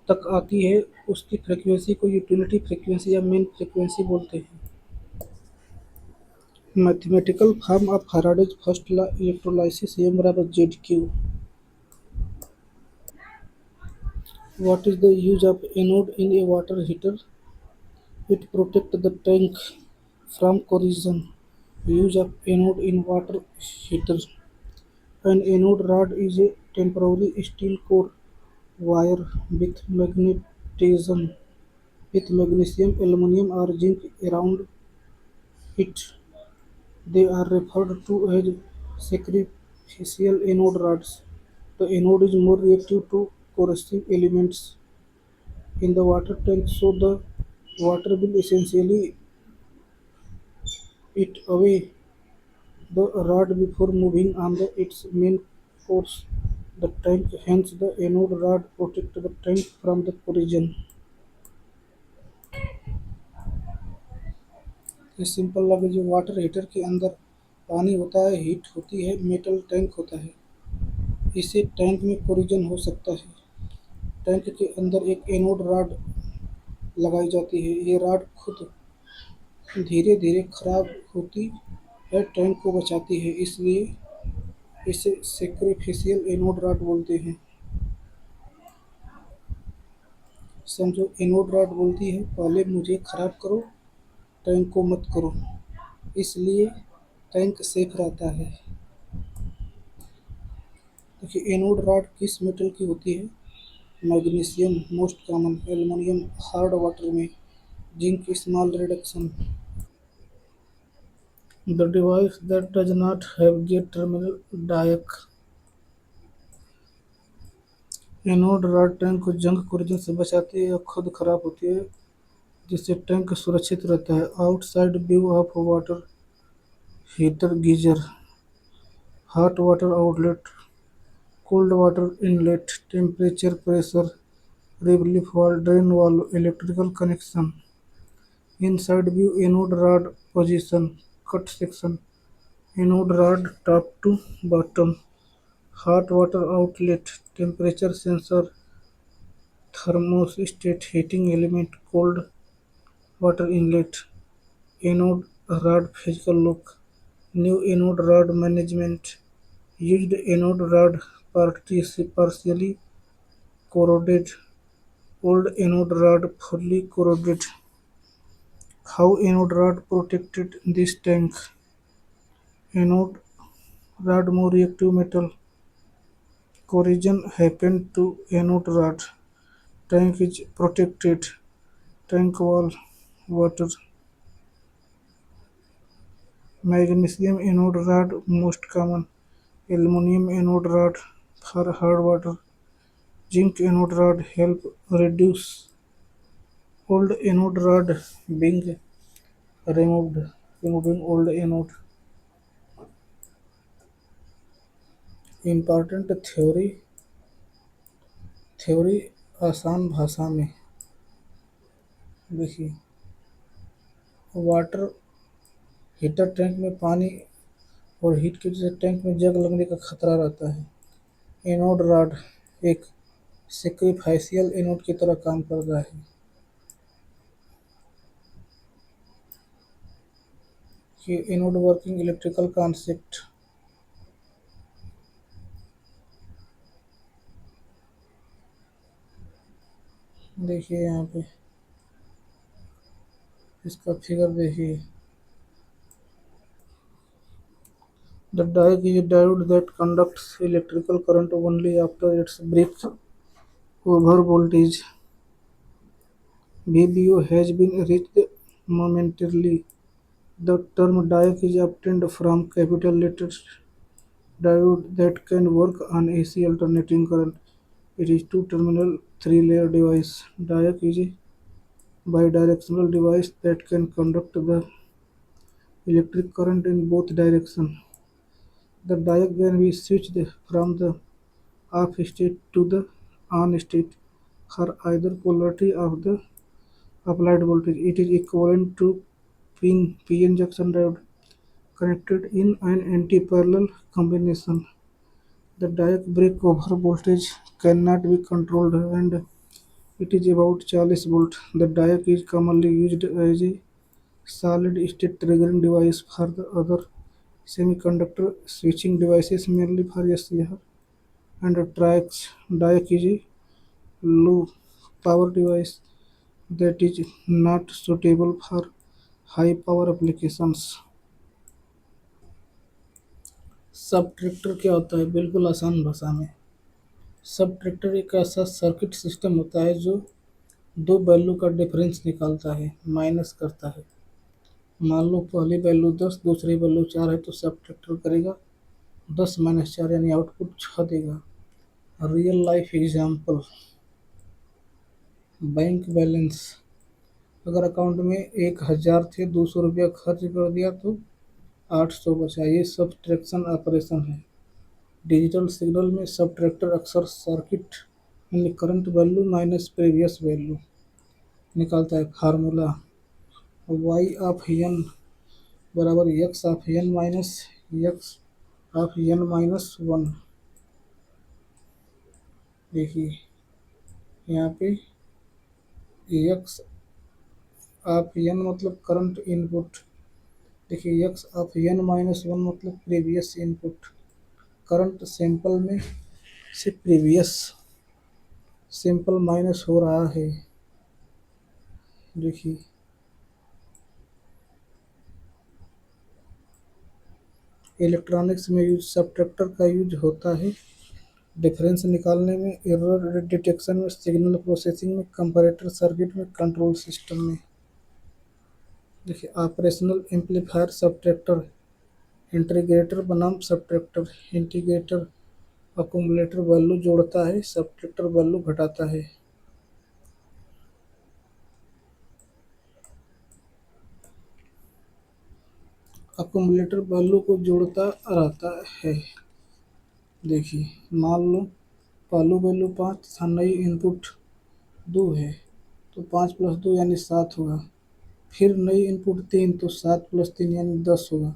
तक आती है, उसकी फ्रीक्वेंसी को यूटिलिटी फ्रीक्वेंसी या मेन फ्रीक्वेंसी बोलते हैं। Mathematical form of Faraday's first law electrolysis M बराबर Z Q. What is the use of anode in a water heater? It protects the tank from corrosion. Use of anode in water heater. An anode rod is a temporary steel core wire with magnesium, aluminum, or zinc around it. They are referred to as sacrificial anode rods. The anode is more reactive to corrosive elements in the water tank, so the water will essentially it away the rod before moving on its main course. The tank, hence the anode rod protect the tank from the corrosion. ये सिंपल लगे, जो वाटर हीटर के अंदर पानी होता है, हीट होती है, मेटल टैंक होता है, इससे टैंक में कोरिजन हो सकता है। टैंक के अंदर एक एनोड रॉड लगाई जाती है। ये रॉड खुद धीरे धीरे खराब होती है टैंक को बचाती है, इसलिए इसे सेक्रिफिशियल एनोड रॉड बोलते हैं। समझो, एनोड रॉड बोलती है पहले मुझे खराब करो, टैंक को मत करो, इसलिए टैंक सेफ रहता है। देखिए, एनोड रॉड किस मेटल की होती है? Magnesium most common, aluminium hard water में, zinc small reduction. The device that does not have gate terminal diac. Anode rod tank को जंग कोरिजन से बचाती है या खुद खराब होती है, जिससे टैंक सुरक्षित रहता है। Outside view of water heater geyser, hot water outlet, cold water inlet, temperature pressure relief valve, drain valve, electrical connection. Inside view anode rod position, cut section, anode rod top to bottom, hot water outlet, temperature sensor, thermostat, heating element, cold water inlet. Anode rod physical look, new anode rod management, used anode rod partially corroded, old anode rod fully corroded. How anode rod protected this tank? Anode rod more reactive metal. Corrosion happened to anode rod. Tank is protected. Tank wall, water. Magnesium anode rod most common. Aluminum anode rod for hard water. Zinc anode rod help reduce. Old anode rod being removed. Removing old anode. Important theory theory आसान भाषा में। देखिए, वाटर हीटर टैंक में पानी और हीट की वजह से टैंक में जंग लगने का खतरा रहता है। एनोड रॉड एक सेक्रिफाइशियल एनोड की तरह काम करता है। कि एनोड वर्किंग इलेक्ट्रिकल कॉन्सेप्ट। देखिए यहाँ पे इसका फिगर देखिए। The diode is a diode that conducts electrical current only after its breaks over voltage. VBO has been reached momentarily. The term diode is obtained from capital letters diode that can work on AC alternating current. It is two-terminal three-layer device. Diode is a bidirectional device that can conduct the electric current in both directions. The diode can be switched from the off state to the on state for either polarity of the applied voltage. It is equivalent to PN junction diode connected in an anti-parallel combination. The diode breakover voltage cannot be controlled and it is about 40 volt. The diode is commonly used as a solid-state triggering device for the other semiconductor switching devices, mainly for SCR and tracks. Diode is a low power device that is not suitable for high power applications. Subtractor क्या होता है? बिल्कुल आसान भाषा में, सबट्रैक्टर एक ऐसा सर्किट सिस्टम होता है जो दो वैल्यू का डिफरेंस निकालता है, माइनस करता है। मान लो पहली वैल्यू 10, दूसरी वैल्यू 4 है तो सबट्रैक्टर करेगा 10 माइनस 4 यानी आउटपुट 6 देगा। Real life example, bank balance. अगर अकाउंट में 1000 थे, 200 रुपया खर्च कर दिया तो 800 बचा। ये सब्ट्रैक्शन ऑपरेशन है। डिजिटल सिग्नल में सब्ट्रैक्टर अक्सर सर्किट में current value minus previous value निकालता है। फार्मूला y ऑफ n बराबर x of n minus x of n minus 1। देखिए, यहाँ पे एक्स ऑफ एन मतलब करंट इनपुट। देखिए X of N minus one मतलब प्रीवियस इनपुट। करंट सैंपल में से प्रीवियस सैंपल माइनस हो रहा है। देखिए इलेक्ट्रॉनिक्स में यूज सबट्रैक्टर का यूज होता है डिफरेंस निकालने में, एरर डिटेक्शन में, सिग्नल प्रोसेसिंग में, कंपैरेटर सर्किट में, कंट्रोल सिस्टम में। देखिए ऑपरेशनल एम्पलीफायर सबट्रैक्टर, इंटीग्रेटर बनाम सबट्रैक्टर। इंटीग्रेटर अकुमुलेटर वैल्यू जोड़ता है, सबट्रैक्टर वैल्यू घटाता है। अकुमुलेटर वैल्यू को जोड़ता रहता है। देखिए मान लो पहलू वैल्यू 5 तथा नई इनपुट 2 है तो 5 प्लस 2 यानी 7 होगा। फिर नई इनपुट 3 तो 7 प्लस 3 यानी 10 होगा।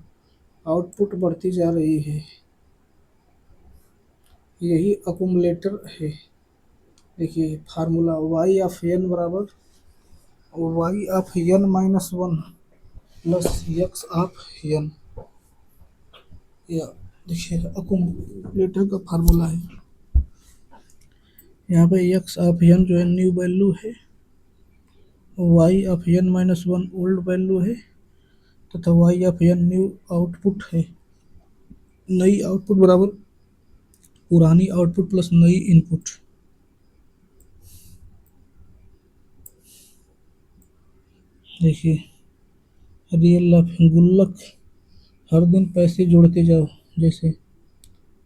आउटपुट बढ़ती जा रही है, यही अकुमुलेटर है। देखिए फार्मूला वाई ऑफ एन बराबर Y of N minus one plus X of N. या देखिए अकुमुलेटर का फार्मूला है। यहाँ पे एक्स ऑफ एन जो है न्यू वैल्यू है, Y of N minus one old value है तथा Y of N new output है। नई आउटपुट बराबर पुरानी आउटपुट प्लस नई इनपुट। देखिए रियल लाइफ गुल्लक, हर दिन पैसे जोड़ते जाओ। जैसे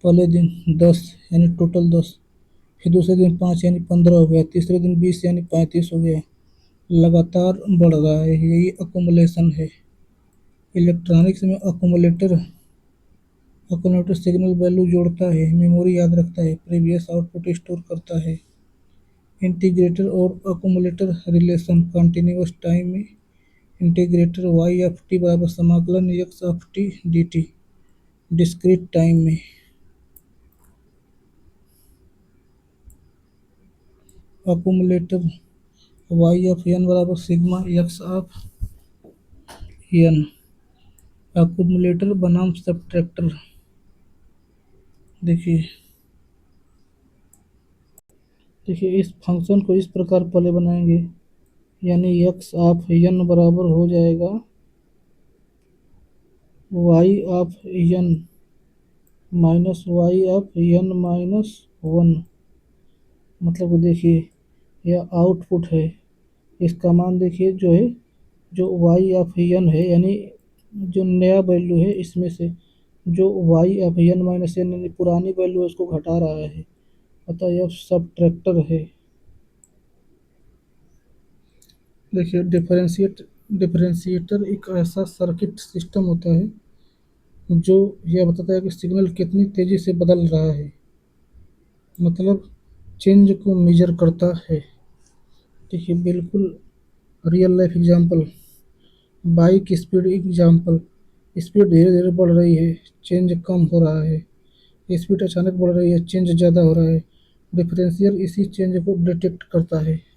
पहले दिन 10 यानी टोटल 10, फिर दूसरे दिन 5 यानी 15 हो गया, तीसरे दिन 20 यानी 35 हो गया। लगातार बढ़ रहा है, यही अकुमुलेशन है। इलेक्ट्रॉनिक्स में अकुमुलेटर सिग्नल वैल्यू जोड़ता है, मेमोरी याद रखता है, प्रीवियस आउटपुट स्टोर करता है। इंटीग्रेटर और अकुमुलेटर रिलेशन कंटिन्यूअस टाइम में इंटीग्रेटर वाई ऑफ टी बराबर समाकलन X of T D T. Discrete time में अकुमुलेटर वाई ऑफ एन बराबर sigma X of N. Accumulator बनाम सबट्रैक्टर। देखिए देखिए इस फंक्शन को इस प्रकार पहले बनाएंगे, यानी एक्स ऑफ एन बराबर हो जाएगा Y of N minus Y of N minus one. मतलब देखिए यह आउटपुट है, इसका मान देखिए जो है जो वाई ऑफ एन है, यानी जो नया वैल्यू है इसमें से जो Y of N minus N यानी पुरानी वैल्यू है उसको घटा रहा है, अतः यह सबट्रैक्टर है। देखिए डिफरेंशिएटर एक ऐसा सर्किट सिस्टम होता है जो यह बताता है कि सिग्नल कितनी तेज़ी से बदल रहा है, मतलब चेंज को मेजर करता है। देखिए बिल्कुल real life example, bike speed example. Speed धीरे धीरे बढ़ रही है, चेंज कम हो रहा है। स्पीड अचानक बढ़ रही है, चेंज ज़्यादा हो रहा है। डिफरेंशियल इसी चेंज को डिटेक्ट करता है।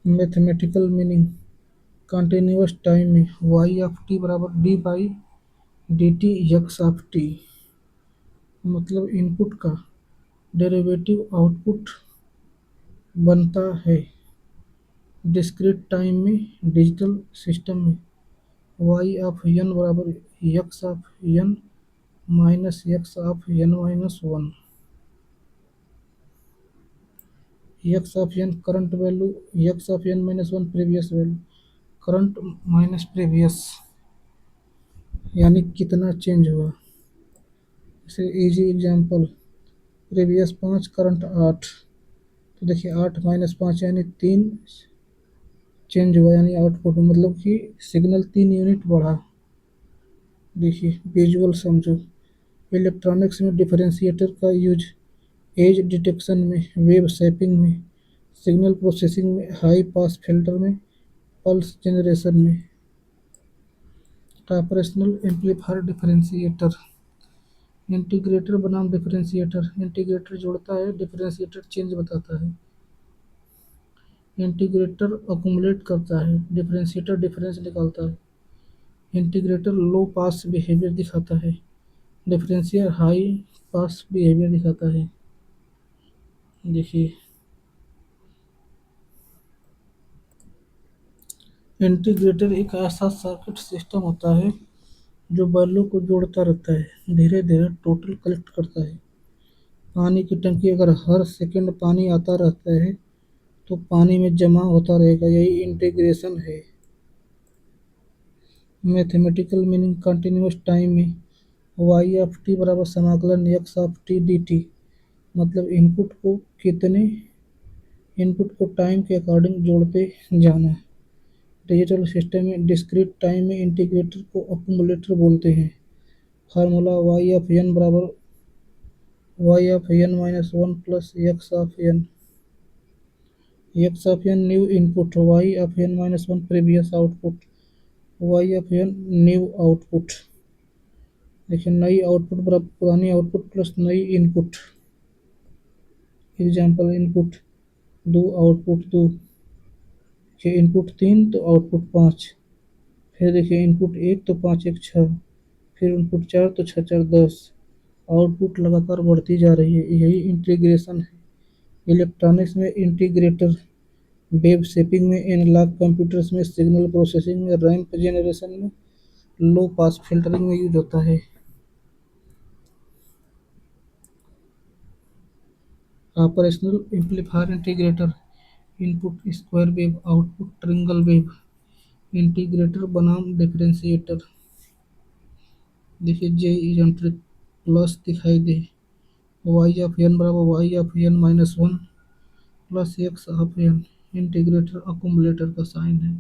मैथमेटिकल मीनिंग कंटिन्यूअस टाइम में वाई ऑफ टी बराबर D by D T X of T, मतलब इनपुट का डेरिवेटिव आउटपुट बनता है। डिस्क्रीट टाइम में डिजिटल सिस्टम में वाई ऑफ एन बराबर X of N minus X of N minus one. X of N current value, X of N minus one previous value. Current minus previous यानी कितना चेंज हुआ। जैसे इजी एग्जांपल, प्रीवियस 5 करंट 8, तो देखिए 8 माइनस 5 यानी 3 चेंज हुआ, यानी आउटपुट मतलब कि सिग्नल 3 यूनिट बढ़ा। देखिए विजुअल समझो, इलेक्ट्रॉनिक्स में डिफरेंशिएटर का यूज एज डिटेक्शन में, वेव शेपिंग में, सिग्नल प्रोसेसिंग में, हाई पास फिल्टर में, पल्स जनरेशन में। ऑपरेशनल एम्पलीफायर डिफरेंशिएटर, इंटीग्रेटर बनाम डिफरेंशिएटर। इंटीग्रेटर जोड़ता है, डिफरेंशिएटर चेंज बताता है। इंटीग्रेटर अकुमुलेट करता है, डिफरेंशिएटर डिफरेंस निकालता है। इंटीग्रेटर लो पास बिहेवियर दिखाता है, डिफरेंशिएटर हाई पास बिहेवियर दिखाता है। देखिए, इंटीग्रेटर एक ऐसा सर्किट सिस्टम होता है जो वैल्यू को जोड़ता रहता है, धीरे धीरे टोटल कलेक्ट करता है। पानी की टंकी, अगर हर सेकंड पानी आता रहता है तो पानी में जमा होता रहेगा, यही इंटीग्रेशन है। मैथमेटिकल मीनिंग कंटिन्यूस टाइम में वाई ऑफ टी बराबर समाकलन X of T D T, मतलब इनपुट को टाइम के अकॉर्डिंग जोड़ते जाना। डिजिटल सिस्टम में डिस्क्रीट टाइम में इंटीग्रेटर को अक्यूमुलेटर बोलते हैं। फार्मूला वाई ऑफ एन बराबर Y of N minus one plus X of N new input, Y of N minus one previous output, Y of N new output. देखिए, नई आउटपुट बराबर पुरानी आउटपुट प्लस नई इनपुट। एग्जाम्पल, इनपुट दो आउटपुट दो, देखिए इनपुट तीन तो आउटपुट पाँच। फिर देखिए इनपुट एक तो पाँच एक छः, फिर इनपुट चार तो छः चार दस। आउटपुट लगातार बढ़ती जा रही है, यही इंटीग्रेशन है। इलेक्ट्रॉनिक्स में इंटीग्रेटर वेब शेपिंग में, एनालॉग कंप्यूटर्स में, सिग्नल प्रोसेसिंग में, रैंप जनरेशन में, लो पास फिल्टरिंग में यूज होता है। Operational amplifier integrator, input square wave, output triangle wave. Integrator बनाम डिफरेंशिएटर। देखिए, जे इजेंट्रिक प्लस दिखाई दे, वाई ऑफ एन बराबर Y of N minus one plus X of N. Integrator accumulator का साइन है।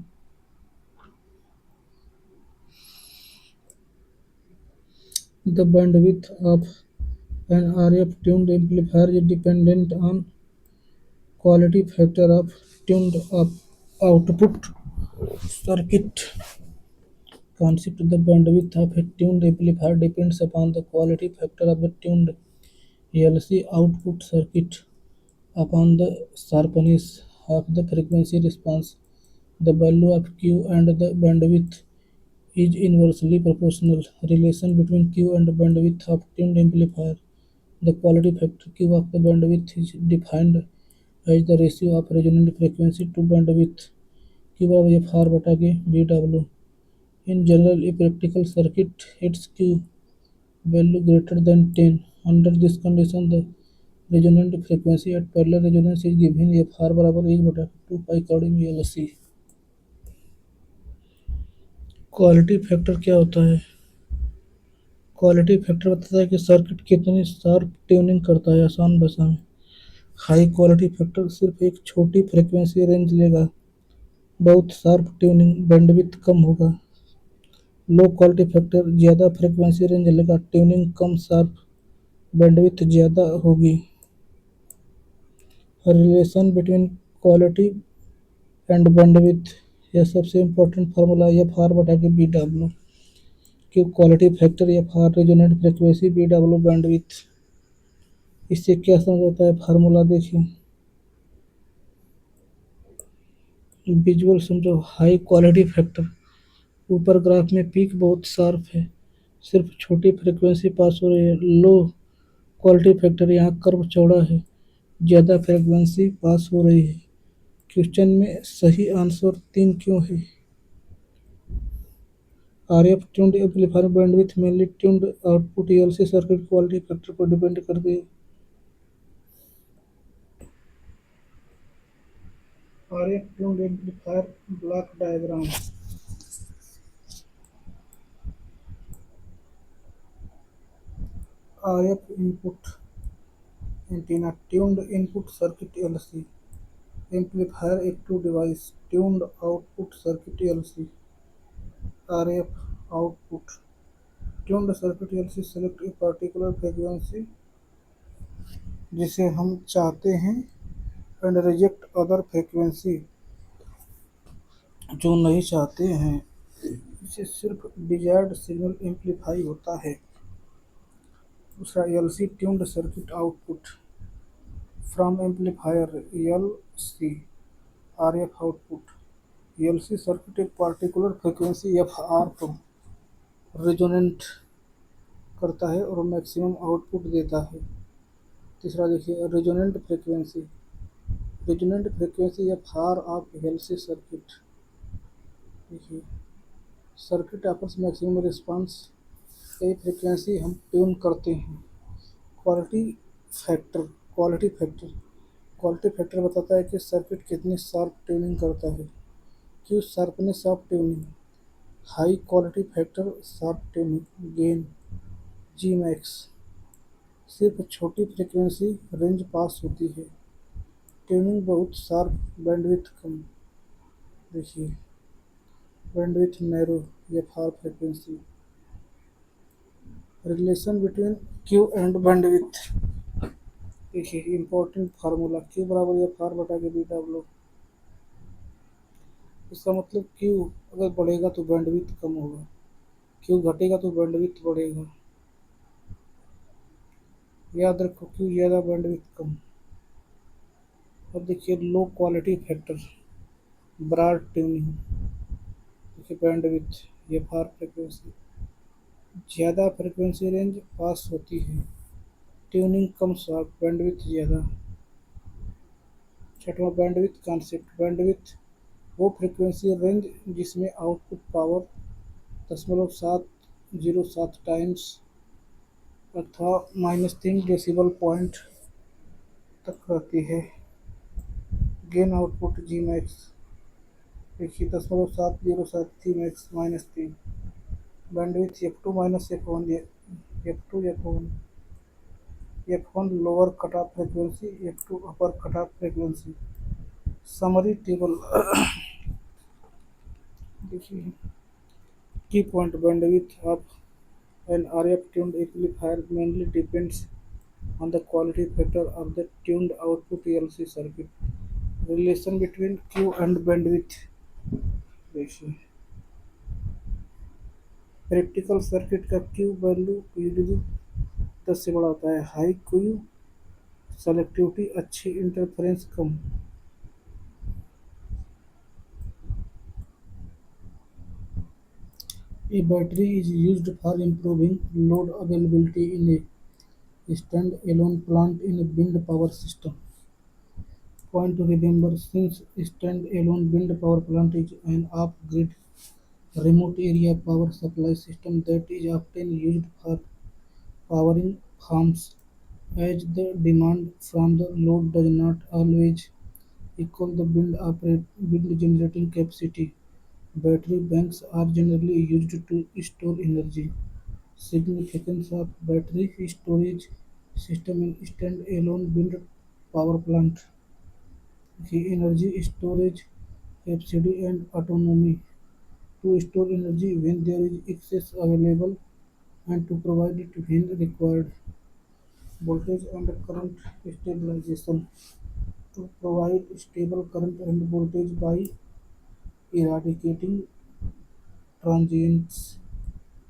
The bandwidth of an RF tuned amplifier is dependent on quality factor of tuned up output circuit. Concept, the bandwidth of a tuned amplifier depends upon the quality factor of the tuned LC output circuit, upon the sharpness of the frequency response. The value of Q and the bandwidth is inversely proportional. Relation between Q and bandwidth of tuned amplifier. The quality factor Q of the bandwidth is defined as the ratio of resonant frequency to bandwidth, Q बराबर एफ आर बटा के B W. In general, a practical circuit hits Q value greater than 10. Under this condition, the resonant frequency at parallel resonance is given F R बराबर एक बटा टू पाई कॉर्ड में एल सी। क्वालिटी फैक्टर क्या होता है? क्वालिटी फैक्टर बताता है कि सर्किट कितनी शार्प ट्यूनिंग करता है। आसान भाषा में, हाई क्वालिटी फैक्टर सिर्फ एक छोटी फ्रीक्वेंसी रेंज लेगा, बहुत शार्प ट्यूनिंग, बैंडविड्थ कम होगा। लो क्वालिटी फैक्टर ज़्यादा फ्रीक्वेंसी रेंज लेगा, ट्यूनिंग कम, शार्प, बैंडविड्थ ज़्यादा होगी। Relation between quality and bandwidth, यह सबसे इम्पोर्टेंट फार्मूला एफ आर बटा के बी डब्ल्यू। कि quality factor F R resonant frequency B W bandwidth. इससे क्या समझ आता है फार्मूला देखिए, विजुअल समझो। हाई क्वालिटी फैक्टर, ऊपर ग्राफ में पीक बहुत शार्प है, सिर्फ छोटी फ्रीक्वेंसी पास हो रही है। लो क्वालिटी फैक्टर, यहाँ कर्व चौड़ा है, ज़्यादा फ्रीक्वेंसी पास हो रही है। क्वेश्चन में सही आंसर तीन क्यों है? R F tuned amplifier bandwidth mainly tuned output L C circuit quality factor पर डिपेंड करती है। R F tuned amplifier block diagram. R F input antenna, tuned input circuit L C. Amplifier active device, tuned output circuit L C. R F output, tuned circuit L C select a particular frequency जिसे हम चाहते हैं एंड रिजेक्ट अदर फ्रीक्वेंसी जो नहीं चाहते हैं। इसे सिर्फ डिजायर्ड सिग्नल एम्पलीफाई होता है। दूसरा LC tuned circuit output from amplifier LC RF output. LC circuit एक पार्टिकुलर फ्रिक्वेंसी एफ आर पर रेजोनेंट करता है और मैक्सिमम आउटपुट देता है। तीसरा देखिए resonant frequency F R of LC circuit. देखिए सर्किट ऑफर्स मैक्सिमम रिस्पांस, यही फ्रिक्वेंसी हम ट्यून करते हैं। Quality factor quality factor quality factor बताता है कि सर्किट कितनी शार्प ट्यूनिंग करता है। क्यों sharpness of tuning, high quality factor sharp tuning gain G max, सिर्फ छोटी फ्रिक्वेंसी रेंज पास होती है। ट्यूनिंग बहुत शार्प, बैंडविड्थ कम। देखिए बैंडविड्थ नैरो या far frequency. Relation between Q and bandwidth. देखिए इंपॉर्टेंट फार्मूला क्यू बराबर एफ आर बटा के बीटा ब्लॉक। इसका मतलब क्यू अगर बढ़ेगा तो बैंडविड्थ कम होगा, क्यू घटेगा तो बैंडविड्थ बढ़ेगा। याद रखो क्यू ज़्यादा बैंडविड्थ कम। अब देखिए low quality factor broad tuning. देखिए बैंडविड्थ ये फार फ्रिक्वेंसी, ज़्यादा फ्रिक्वेंसी रेंज पास होती है, ट्यूनिंग कम शार्प, बैंडविड्थ ज़्यादा। छठवां बैंडविड्थ कॉन्सेप्ट। बैंडविड्थ वो फ्रिक्वेंसी रेंज जिसमें आउटपुट पावर 0.707 टाइम्स अथवा -3 डेसिबल पॉइंट तक रहती है। Gain output G max. देखिए 0.707 थी max -3। Bandwidth F2 minus F1 F2 F1 F1 lower cut off frequency, F2 upper cut off frequency. Summary table देखिए की point bandwidth of an RF-tuned amplifier mainly depends on the quality factor of the tuned output LC circuit. Relation between Q and bandwidth। देखिए प्रैक्टिकल सर्किट का Q वैल्यू यूजली 10 से बड़ा होता है। हाई Q सेलेक्टिविटी अच्छी, interference come. A battery is used for improving load availability in a stand-alone plant in a wind power system. Point to remember, since stand-alone wind power plant is an off-grid remote area power supply system that is often used for powering farms, as the demand from the load does not always equal the wind generating capacity. Battery banks are generally used to store energy. Significance of battery storage system in stand-alone wind power plant. The energy storage capacity and autonomy to store energy when there is excess available and to provide it when required. Voltage and current stabilization to provide stable current and voltage by eradicating transients.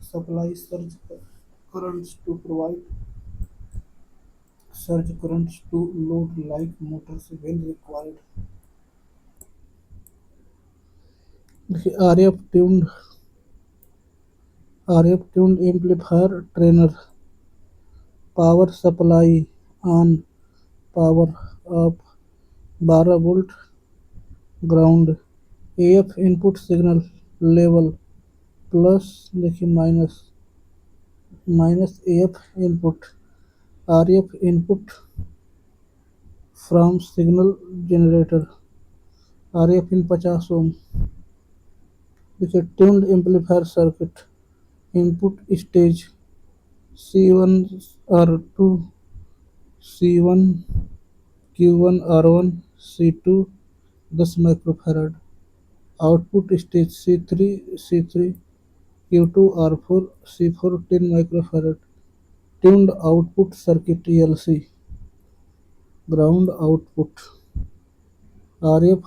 Supply surge currents to provide surge currents to load like motors when required. The RF tuned amplifier trainer power supply on power of 12 volt ground AF input signal level plus देखिए minus AF input RF input from signal generator RF in 50 ohm देखिए tuned amplifier circuit input stage C1 R2 C1 Q1 R1 C2 10 microfarad output stage C3 Q2 R4 C4 10 microfarad tuned output circuit LC ground output RF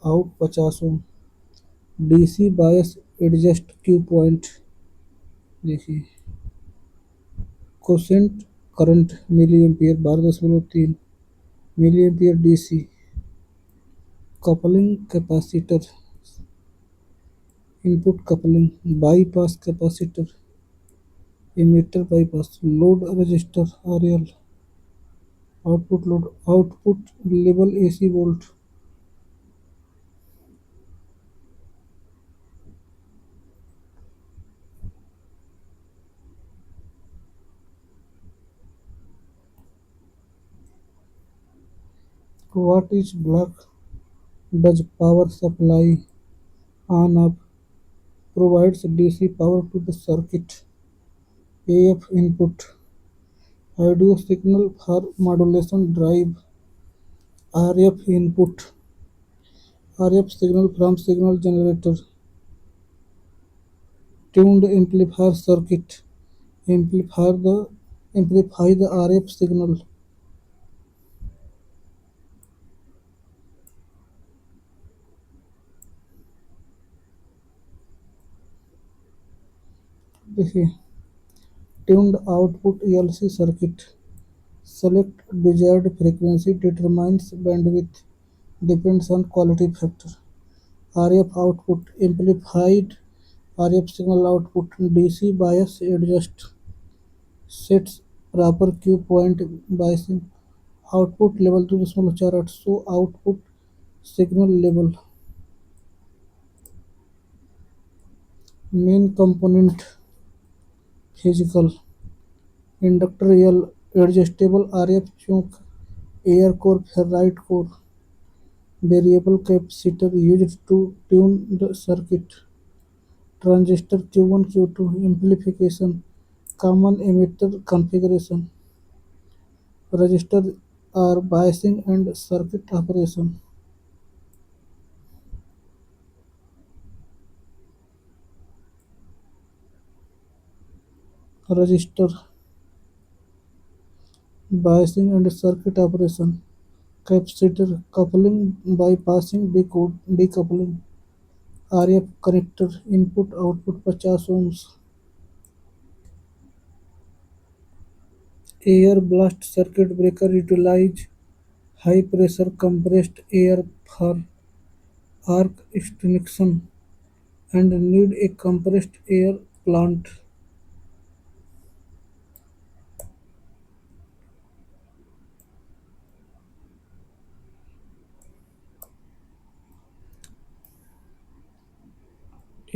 out 50 ओम DC बायस एडजस्ट क्यू पॉइंट देखिए quotient current milliampere 12.3 milliampere DC coupling capacitor input coupling bypass capacitor emitter bypass load register RL output load output level AC volt what is black does power supply on up provides DC power to the circuit AF input audio signal for modulation drive RF input RF signal from signal generator tuned amplifier circuit amplify the RF signal देखिए tuned output ELC circuit select desired frequency determines bandwidth depends on quality factor RF output amplified RF signal output DC bias adjust sets proper Q point biasing output level to small chart so output signal level main component physical inductor L adjustable RF chunk air core ferrite core variable capacitor used to tune the circuit transistor Q1 Q2 amplification common emitter configuration resistor are biasing and circuit operation resistor biasing and circuit operation capacitor coupling bypassing decoupling RF connector input output 50 ohms air blast circuit breaker utilize high pressure compressed air for arc extinction and need a compressed air plant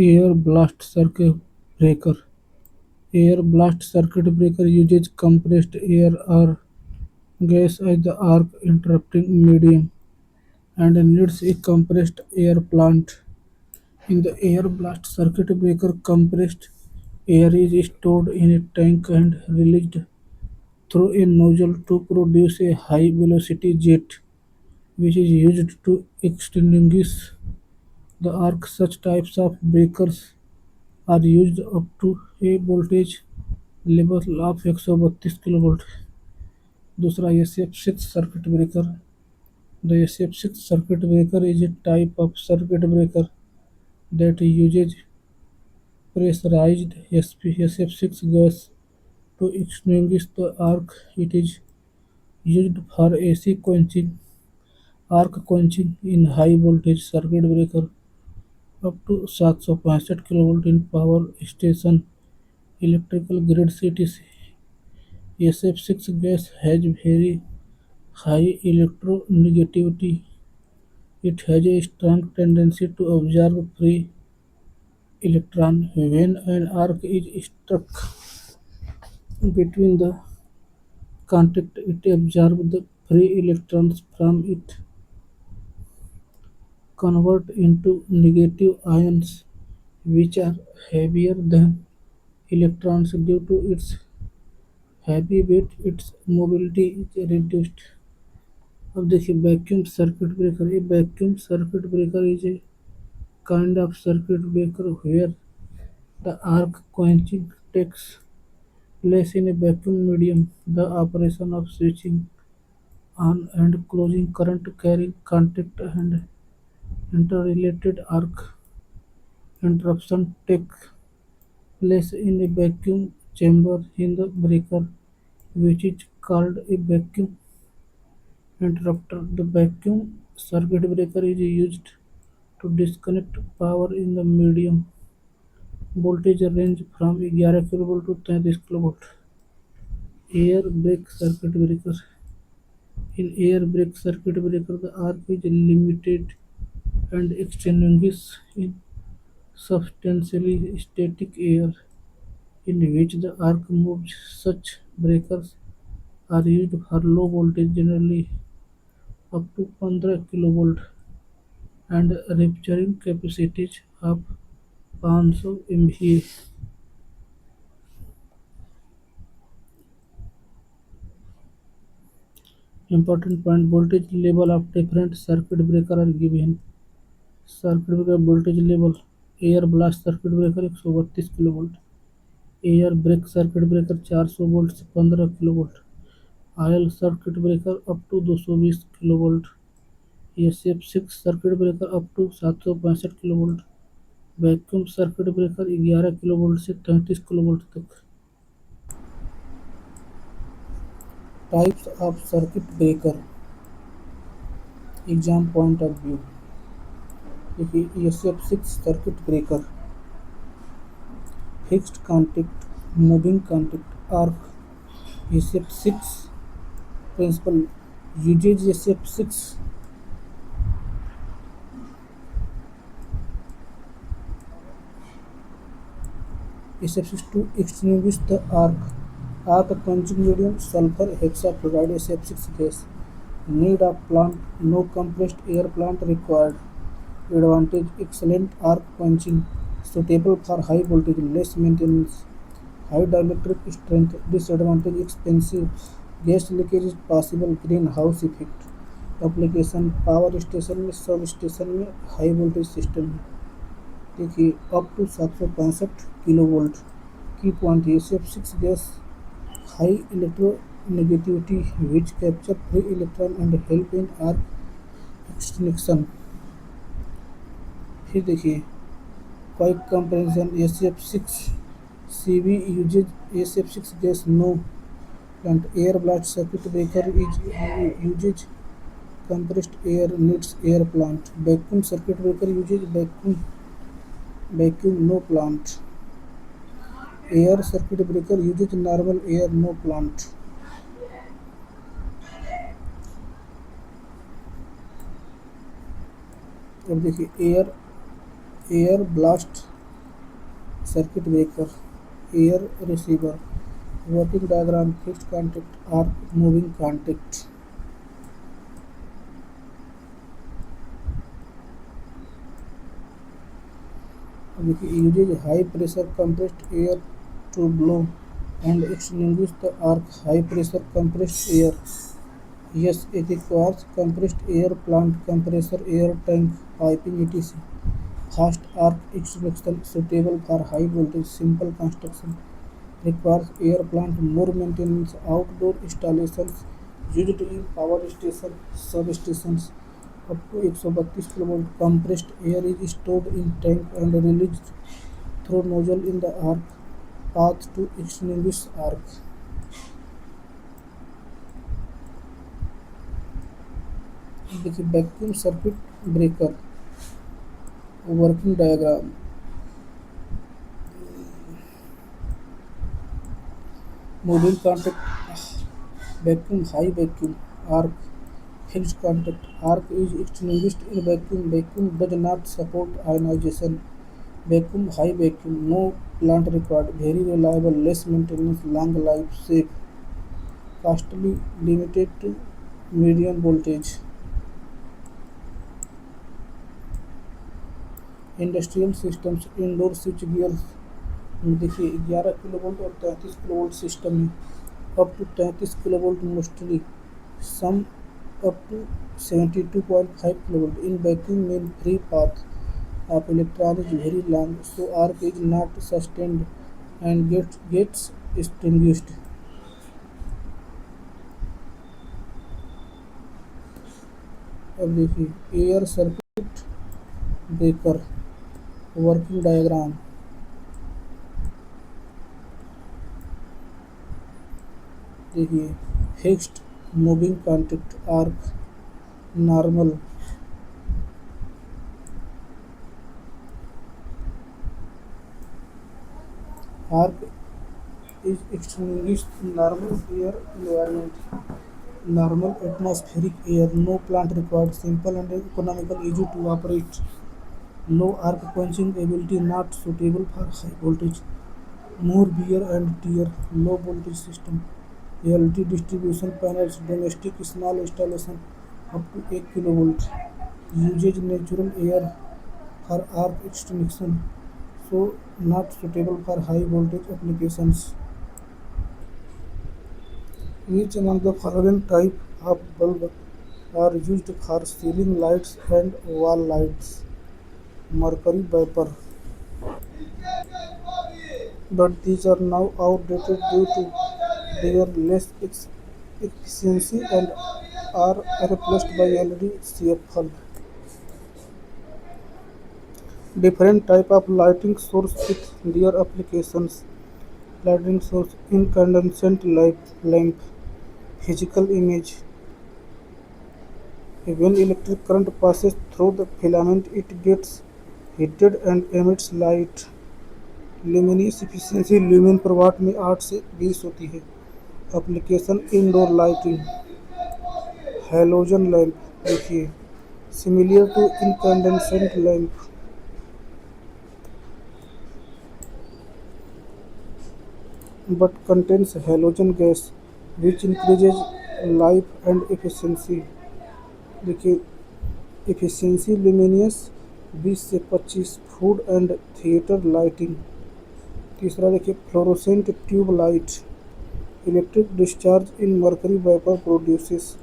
air blast circuit breaker air blast circuit breaker uses compressed air or gas as the arc interrupting medium and needs a compressed air plant. In the air blast circuit breaker, compressed air is stored in a tank and released through a nozzle to produce a high velocity jet, which is used to extinguish the arc. Such types of breakers are used up to a voltage level of 132 kilovolt दूसरा SF6 circuit breaker the SF6 circuit breaker is a type of circuit breaker that uses pressurized SF6 gas to extinguish the arc. It is used for AC quenching, arc quenching in high voltage circuit breaker up to 765 kV in power station electrical grid CTC. SF6 gas has very high electronegativity. It has a strong tendency to absorb free electron. When an arc is struck between the contact, it absorbs the free electrons from it, convert into negative ions, which are heavier than electrons due to its heavy weight. Its mobility is reduced. अब देखिए वैक्यूम सर्किट ब्रेकर ये vacuum circuit breaker is a kind of circuit breaker where the arc quenching takes place in a vacuum medium. The operation of switching on and closing current carrying contact and interrelated arc interruption take place in a vacuum chamber in the breaker. which is called a vacuum interrupter. The vacuum circuit breaker is used to disconnect power in the medium voltage range from 11 kV to 33 kV. Air brake circuit breaker. In air brake circuit breaker, the arc is limited and extinguishes in substantially static air in which the arc moves. Such breakers are used for low voltage, generally up to 15 kV, and rupturing capacities of 500 MVA. Important point: voltage level of different circuit breaker are given. Circuit breaker voltage level: air blast circuit breaker 132 kV, air break circuit breaker 400 volt से 15 kilovolt, oil circuit breaker up to 220 kilovolt, SF6 circuit breaker up to 765 kilovolt, vacuum circuit breaker 11 kilovolt से 33 किलोवोल्ट तक। Types of circuit breaker exam point of view. देखिए SF6 circuit breaker, fixed contact, moving contact, arc. SF6 principle usages SF6 SF6 to extinguish the arc quenching medium sulfur hexafluoride SF6 gas. Need of plant: no compressed air plant required. Advantage: excellent arc quenching, suitable for high voltage, less maintenance, high dielectric strength. Disadvantage: expensive, gas leakage is possible, greenhouse effect. Application: power station में, सब स्टेशन में, हाई वोल्टेज सिस्टम में। देखिए up to 765 kilo volt. Key point: SF6 gas high electronegativity which capture free electron and help in arc extinction. फिर देखिए quick comparison SF6 CV usages SF6 gas no plant, air blast circuit breaker is usages compressed air needs air plant, vacuum circuit breaker uses vacuum no plant, air circuit breaker uses normal air no plant। अब देखिए air blast circuit breaker, air receiver, working diagram, fixed contact, arc, moving contact. uses high pressure compressed air to blow and extinguish the arc. High pressure compressed air, yes, it requires compressed air plant, compressor, air tank, piping, etc. Fast arc extinction, suitable for high voltage, simple construction, requires air plant, more maintenance, outdoor installations, used in power station, substations, up to 132 kV. Compressed air is stored in tank and released through nozzle in the arc path to extinguish arc। देखिए vacuum circuit breaker, working diagram, moving contact, vacuum, high vacuum, arc, fixed contact, arc is extinguished in vacuum, vacuum does not support ionization, vacuum, high vacuum, no plant required, very reliable, less maintenance, long life, safe, costly, limited to medium voltage। Industrial systems, indoor switch gears. देखिए 11 किलोवोल्ट और 33 किलोवोल्ट सिस्टम में, up to 33 kilovolt mostly, some up to 72.5 kV in vacuum mean free path of electron is very long, so arc is not sustained and gets extinguished। अब देखिए air circuit breaker, working diagram, देखिए fixed moving contact arc normal arc is extinguished normal air environment, normal atmospheric air, no plant required, simple and economical, easy to operate, low arc quenching ability, not suitable for high voltage, more wear and tear, low voltage system, LT distribution panels, domestic small installation up to 8 kilovolt, usage natural air for arc extinction, so not suitable for high voltage applications. Which among the following type of bulb are used for ceiling lights and wall lights? Mercury vapor. But these are now outdated due to their less efficiency and are replaced by LED CFL. Different type of lighting source with their applications. Lighting source incandescent light lamp. Physical image. When electric current passes through the filament, it gets heated and emits light. Luminous efficiency lumen per watt में 8 से 20 होती है. Application indoor lighting halogen lamp देखिए similar to incandescent lamp but contains halogen gas which increases life and efficiency. देखिए efficiency luminous 20 से 25 फूड एंड थिएटर लाइटिंग. तीसरा देखिए fluorescent tube light electric discharge in mercury vapour produces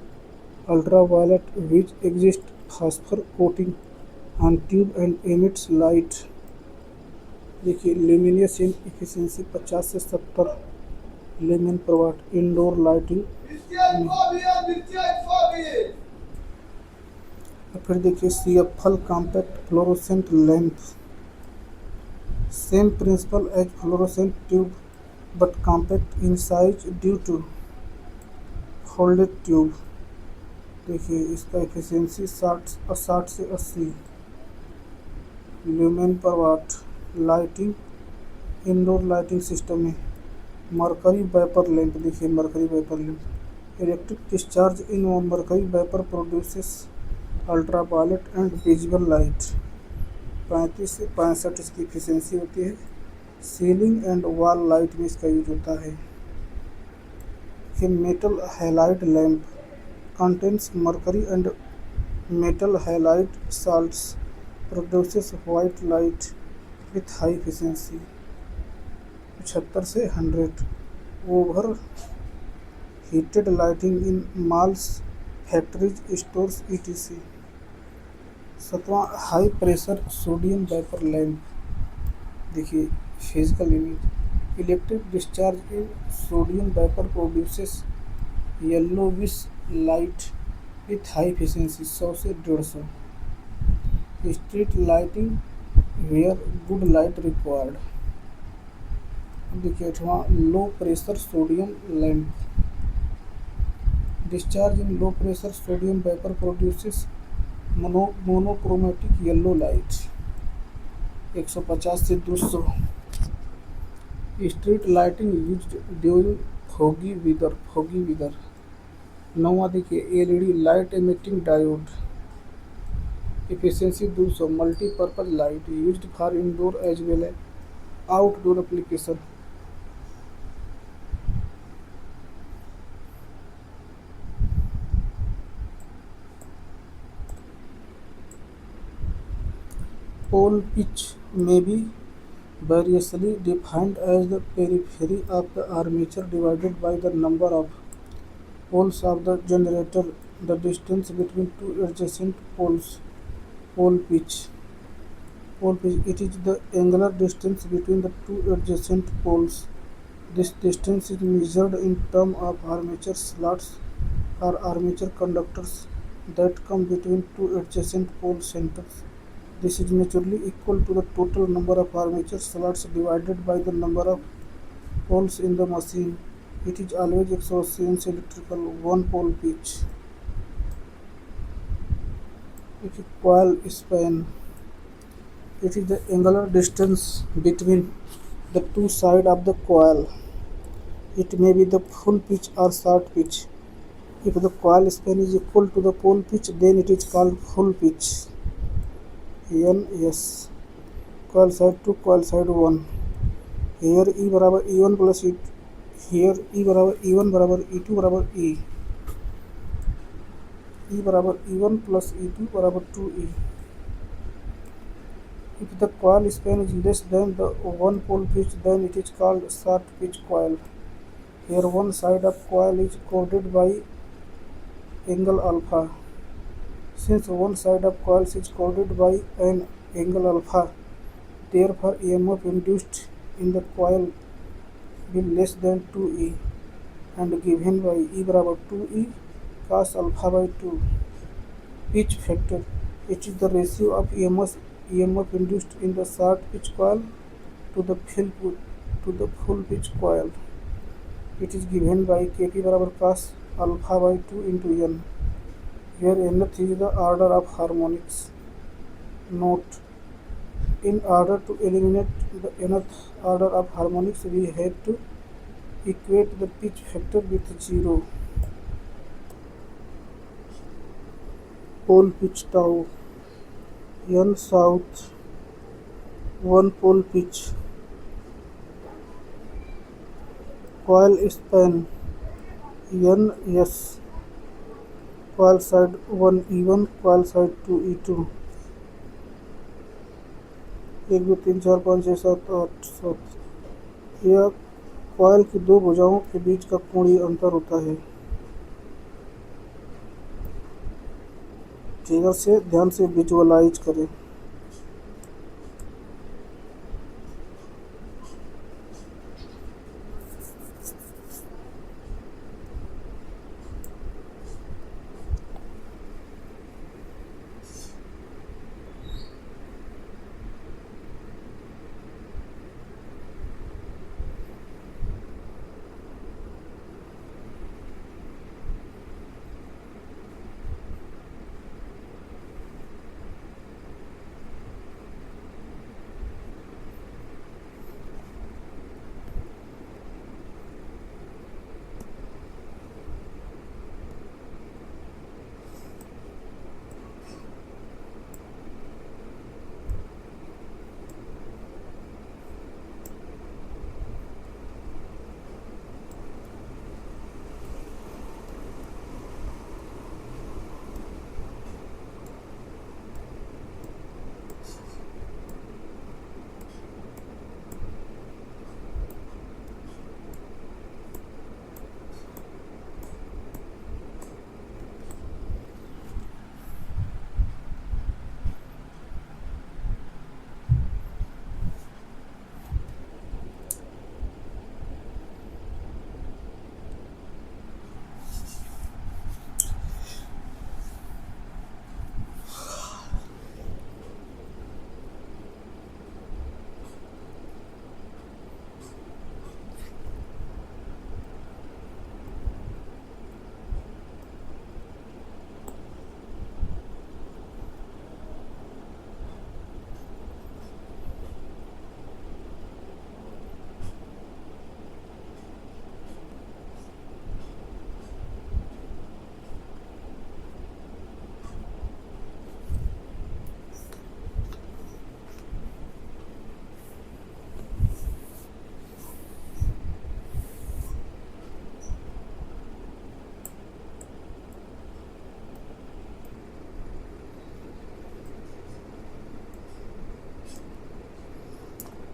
ultraviolet which exist phosphor coating on tube and emits light. देखिए luminous इन efficiency 50 से 70 लेमन पर वाट इंडोर लाइटिंग. फिर देखिए CFL compact fluorescent lamp same principle as fluorescent tube but compact in size due to folded tube. देखिए इसका एफिशिएंसी 60 से 80 ल्यूमेन पर watt. Lighting indoor lighting system में मरकरी वेपर लैंप. देखिए mercury vapour lamp electric discharge in mercury vapour produces ultraviolet and visible light. 35 से 65 इसकी एफिशिएंसी होती है. सीलिंग एंड वॉल लाइट में इसका यूज होता है. फिर metal halide lamp contains mercury and metal halide salts, produces white light with high efficiency 75 से 100. Over heated lighting in malls factories stores etc. सातवां high pressure sodium vapour lamp. देखिए physical image electric discharge in sodium vapour produces yellowish light with high efficiency 100 से 150. Street lighting where good light required. देखिए अठवां low pressure sodium lamp discharge in low pressure sodium vapour produces monochromatic yellow light 150 से 200. Street lighting used during foggy weather. नौवां देखिए LED light emitting diode efficiency 200 multipurpose light used for indoor as well as outdoor application. Pole pitch may be variously defined as the periphery of the armature divided by the number of poles of the generator, the distance between two adjacent poles. Pole pitch. Pole pitch. It is the angular distance between the two adjacent poles. This distance is measured in terms of armature slots or armature conductors that come between two adjacent pole centers. This is naturally equal to the total number of armature slots divided by the number of poles in the machine. It is always exogenous electrical one-pole pitch. If a coil span, it is the angular distance between the two sides of the coil. It may be the full pitch or short pitch. If the coil span is equal to the pole pitch, then it is called full pitch. N S. Coil side 2, coil side 1. Here E बराबर E1 plus E, here E बराबर E1 बराबर E2 बराबर E बराबर E1 plus E2 बराबर 2E. If the coil span is less than the one pole pitch, then it is called short pitch coil. Here one side of coil is coded by angle alpha. Since one side of coil is coded by an angle alpha, therefore EMF induced in the coil will less than 2E and given by E बराबर 2E cos alpha by 2. Pitch factor. It is the ratio of EMF induced in the short pitch coil to the full pitch coil. It is given by Kp बराबर cos alpha by 2 into N, where nth is the order of harmonics. Note: in order to eliminate the nth order of harmonics, we have to equate the pitch factor with 0. Pole pitch tau. N south, one pole pitch. Coil span Ns. Coil side 1 E1, coil side 2 E2. 1 2 3 4 5 6 7 8 7. यह कॉइल की दो भुजाओं के बीच का कोणीय अंतर होता है। फिगर से ध्यान से विजुअलाइज करें।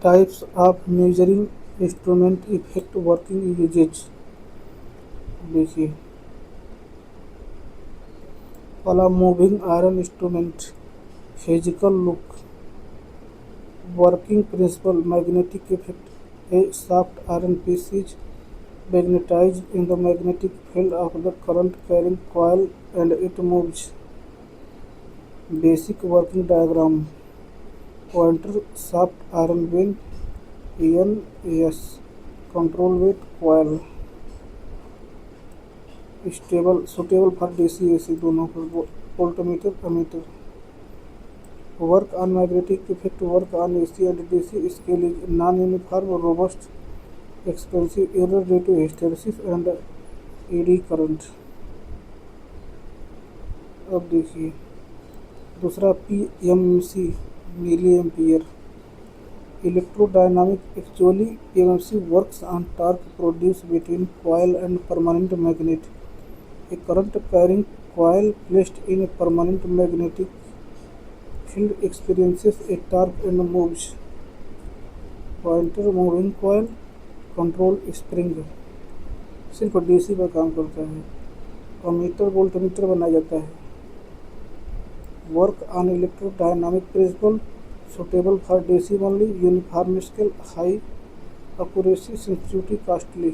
Types of measuring instrument effect working uses. देखिए, पहला moving iron instrument, physical look, working principle, magnetic effect. A soft iron piece is magnetized in the magnetic field of the current carrying coil and it moves. Basic working diagram. Pointer shaft iron wind, ENS, control weight coil. Stable suitable for DC AC दोनों पर voltmeter ammeter work on magnetic effect work on AC and DC scale is non-uniform robust expensive error due to hysteresis and eddy current. अब देखिए दूसरा PMC milliampere electrodynamic actually PMC works on torque produce between coil and permanent magnet a current carrying coil placed in a permanent magnetic field experiences a torque and moves pointer moving coil control spring सिर्फ डीसी पर काम करता है। अमीटर वोल्टमीटर बनाया जाता है। Work on electrodynamic principle suitable for DC only uniform scale high accuracy sensitivity costly.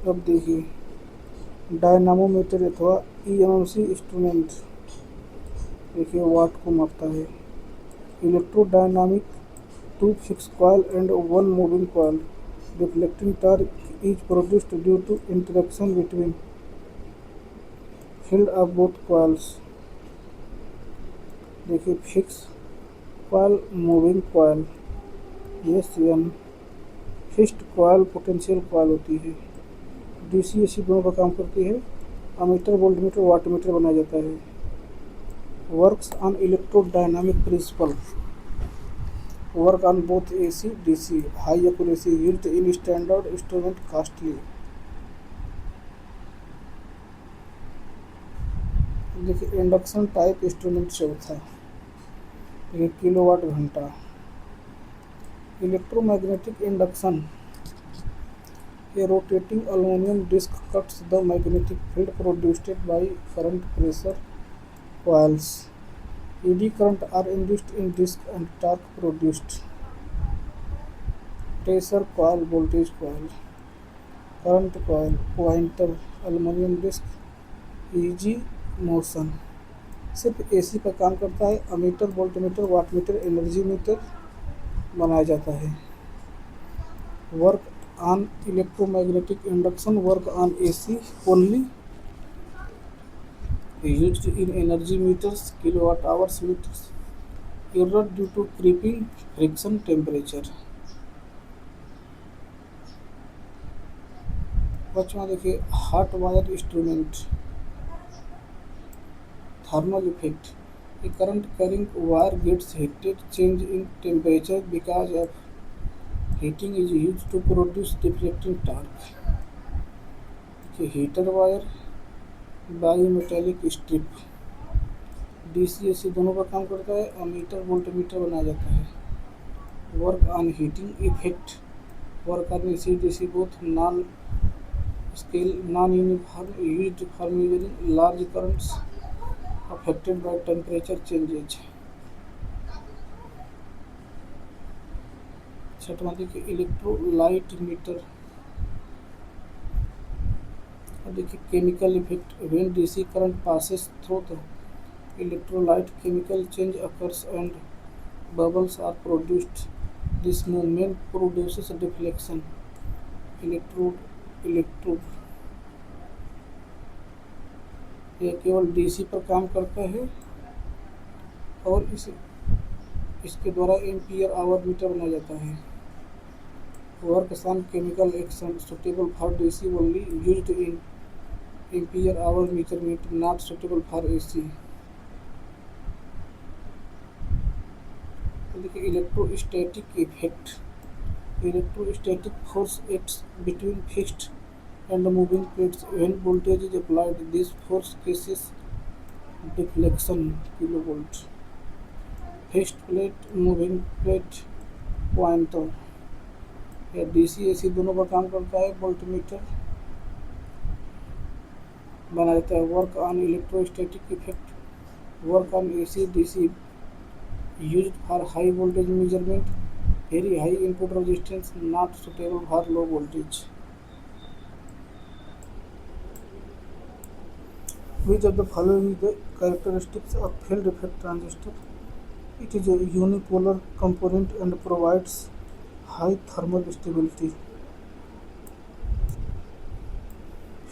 अब देखिए डायनामोमीटर अथवा ईएमसी इंस्ट्रूमेंट देखिए वाट को मापता है। Electrodynamic two fix coil and one moving coil reflecting torque is produced due to interaction between field of both coils. देखिए फिक्स कॉइल मूविंग कॉइल ये CM fixed coil potential coil होती है। डीसी एसी दोनों पर काम करती है। अमीटर वोल्टमीटर वाटमीटर बनाया जाता है। Works on electrodynamic principle work on both AC DC high accuracy used in standard instrument costly. देखिए इंडक्शन टाइप इंस्ट्रूमेंट चौथा ये किलोवाट घंटा। Electromagnetic induction A rotating aluminum disc cuts the magnetic field produced by current pressure coils. ED current are induced in disc and torque produced. Pressure coil, voltage coil, current coil, pointer, aluminum disc, EG motion। सिर्फ एसी पर काम करता है। Ammeter voltmeter wattmeter energy meter बनाया जाता है। Work on electromagnetic induction work on AC only used in energy meters kilowatt hours meters error due to creeping friction temperature। बच्चों देखिए hot wire instrument thermal effect a current carrying wire gets heated change in temperature because of heating is used to produce deflecting torque। Heater wire bimetallic strip DC AC दोनों पर काम करता है। अमीटर वोल्टमीटर बनाया जाता है। Work on heating effect work on AC DC both non scale non uniform used for measuring large currents affected by temperature changes. छठवां देखिए इलेक्ट्रोलाइट मीटर। अब देखिए chemical effect when DC current passes through the electrolyte chemical change occurs and bubbles are produced this movement produces deflection. Electrode यह केवल डीसी पर काम करता है और इसके द्वारा एम्पियर आवर मीटर बनाया जाता है। Work on chemical action suitable for DC only used in ampere hour measurement not suitable for AC. देखिए electrostatic effect electrostatic force acts between fixed and moving plates when voltage is applied this force causes deflection kilovolt। fixed plate moving plate pointer या डीसी एसी दोनों पर काम करता है। वोल्टमीटर बना देता है। Work on electrostatic effect work on AC DC used for high voltage measurement very high input resistance not suitable for low voltage. Which of the following is the characteristics of field effect transistor? It is a unipolar component and provides high thermal stability.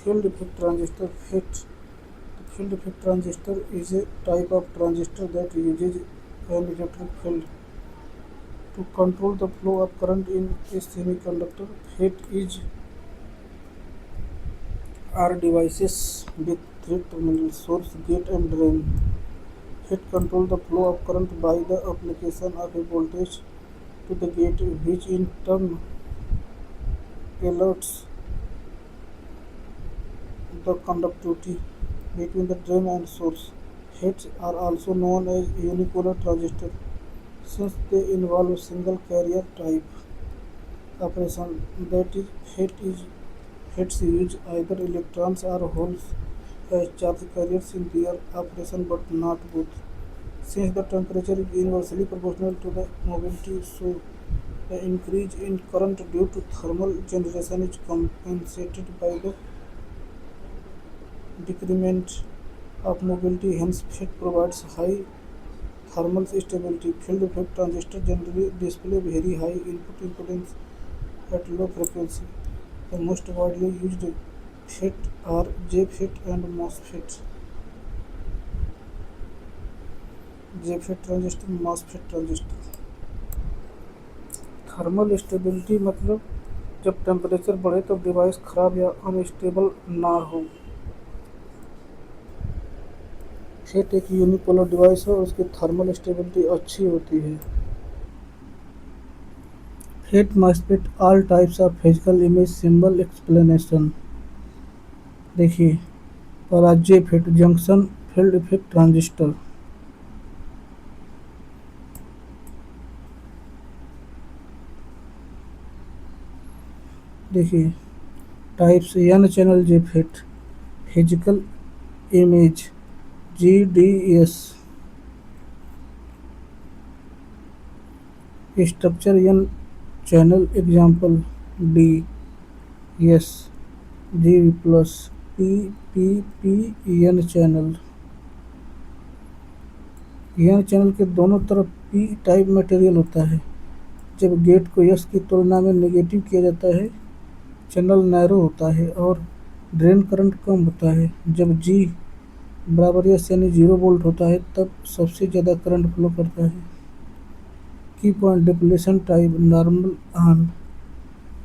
Field effect transistor FET. The field effect transistor is a type of transistor that uses an electric field to control the flow of current in a semiconductor. FET is are devices with three terminals: source, gate, and drain. FET control the flow of current by the application of a voltage to the gate, which in turn alerts the conductivity between the drain and source. FETs are also known as unipolar transistors since they involve single carrier type operation. That is, FETs use either electrons or holes as charge carriers in their operation, but not both. Since the temperature is inversely proportional to the mobility, so the increase in current due to thermal generation is compensated by the decrement of mobility. Hence, FET provides high thermal stability. Field effect transistors generally display very high input impedance at low frequency. The most widely used FET are JFET and MOSFET. JFET transistor, MOSFET transistor. Thermal stability मतलब जब टेम्परेचर बढ़े तब डिवाइस खराब या अनस्टेबल ना हो। फेट एक यूनिपोलर डिवाइस है और उसकी थर्मल स्टेबिलिटी अच्छी होती है। FET MOSFET all types of physical image symbol explanation. देखिए पहला JFET junction field effect transistor. देखिए types N channel JFET physical image GDS, structure N channel example DS, G plus PPP N channel. N channel के दोनों तरफ पी टाइप मटेरियल होता है। जब गेट को एस की तुलना में नेगेटिव किया जाता है चैनल नैरो होता है और ड्रेन करंट कम होता है। जब जी बराबर एस यानी 0 वोल्ट होता है तब सबसे ज़्यादा करंट फ्लो करता है। Key point depletion type normal on.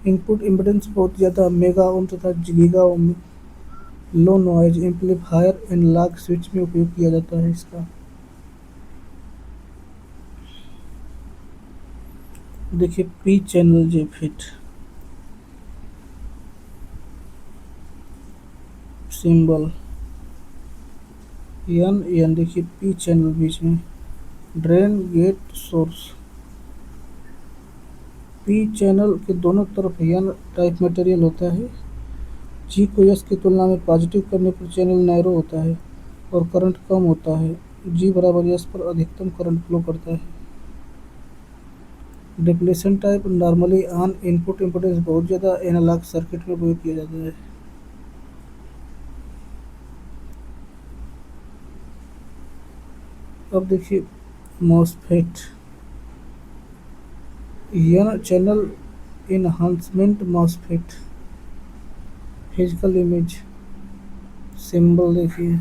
Input impedance बहुत ज़्यादा मेगा ओम तथा गीगा ओम में। Low noise amplifier analogue switch में उपयोग किया जाता है इसका। देखिए P channel JFET symbol N देखिए पी चैनल बीच में drain gate source. P channel के दोनों तरफ एन टाइप मटेरियल होता है। जी को एस की तुलना में पॉजिटिव करने पर चैनल नैरो होता है और करंट कम होता है। जी बराबर एस पर अधिकतम करंट फ्लो करता है। Depletion type normally on. Input impedance बहुत ज़्यादा एनालॉग सर्किट में उपयोग किया जाता है। अब देखिए MOSFET N channel enhancement MOSFET physical image symbol देखिए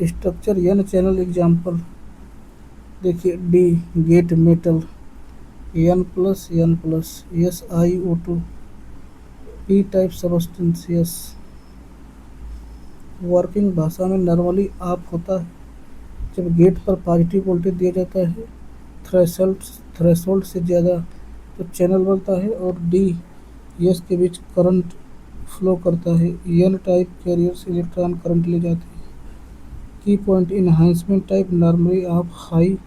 स्ट्रक्चर एन चैनल एग्जाम्पल देखिए D gate metal N plus SiO2 P type substance. Working भाषा में नॉर्मली ऑफ होता है जब गेट पर पॉजिटिव वोल्टेज दिया जाता है थ्रेशोल्ड से ज़्यादा तो चैनल बनता है और डी एस के बीच करंट फ्लो करता है। N type carriers electron current ले जाते हैं। Key point enhancement type normally off high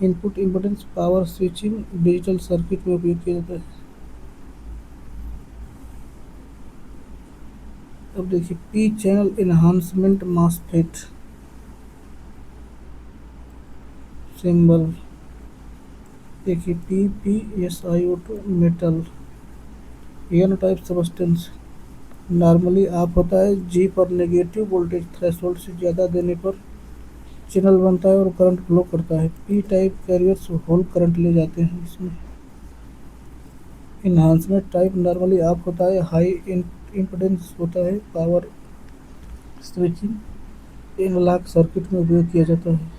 input impedance power switching digital circuit में उपयोग किया जाता है। अब देखिए P channel enhancement MOSFET symbol देखिए PpSiO2 metal N type substance normally off होता है। जी पर नेगेटिव वोल्टेज थ्रेशोल्ड से ज़्यादा देने पर चैनल बनता है और करंट फ्लो करता है। P type carriers hole current ले जाते हैं इसमें। इन्हांसमेंट टाइप नॉर्मली ऑफ होता है, हाई इम्पिडेंस होता है, पावर स्विचिंग एनालॉग सर्किट में उपयोग किया जाता है।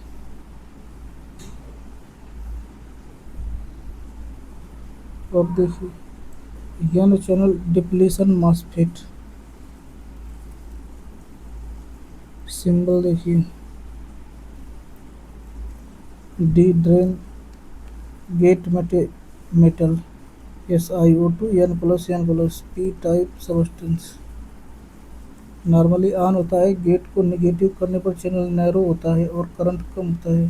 अब देखिए N channel depletion MOSFET symbol देखिए D drain gate metal SiO2 N+N+ P type substance normally on होता है, गेट को नेगेटिव करने पर चैनल नैरो होता है और करंट कम होता है।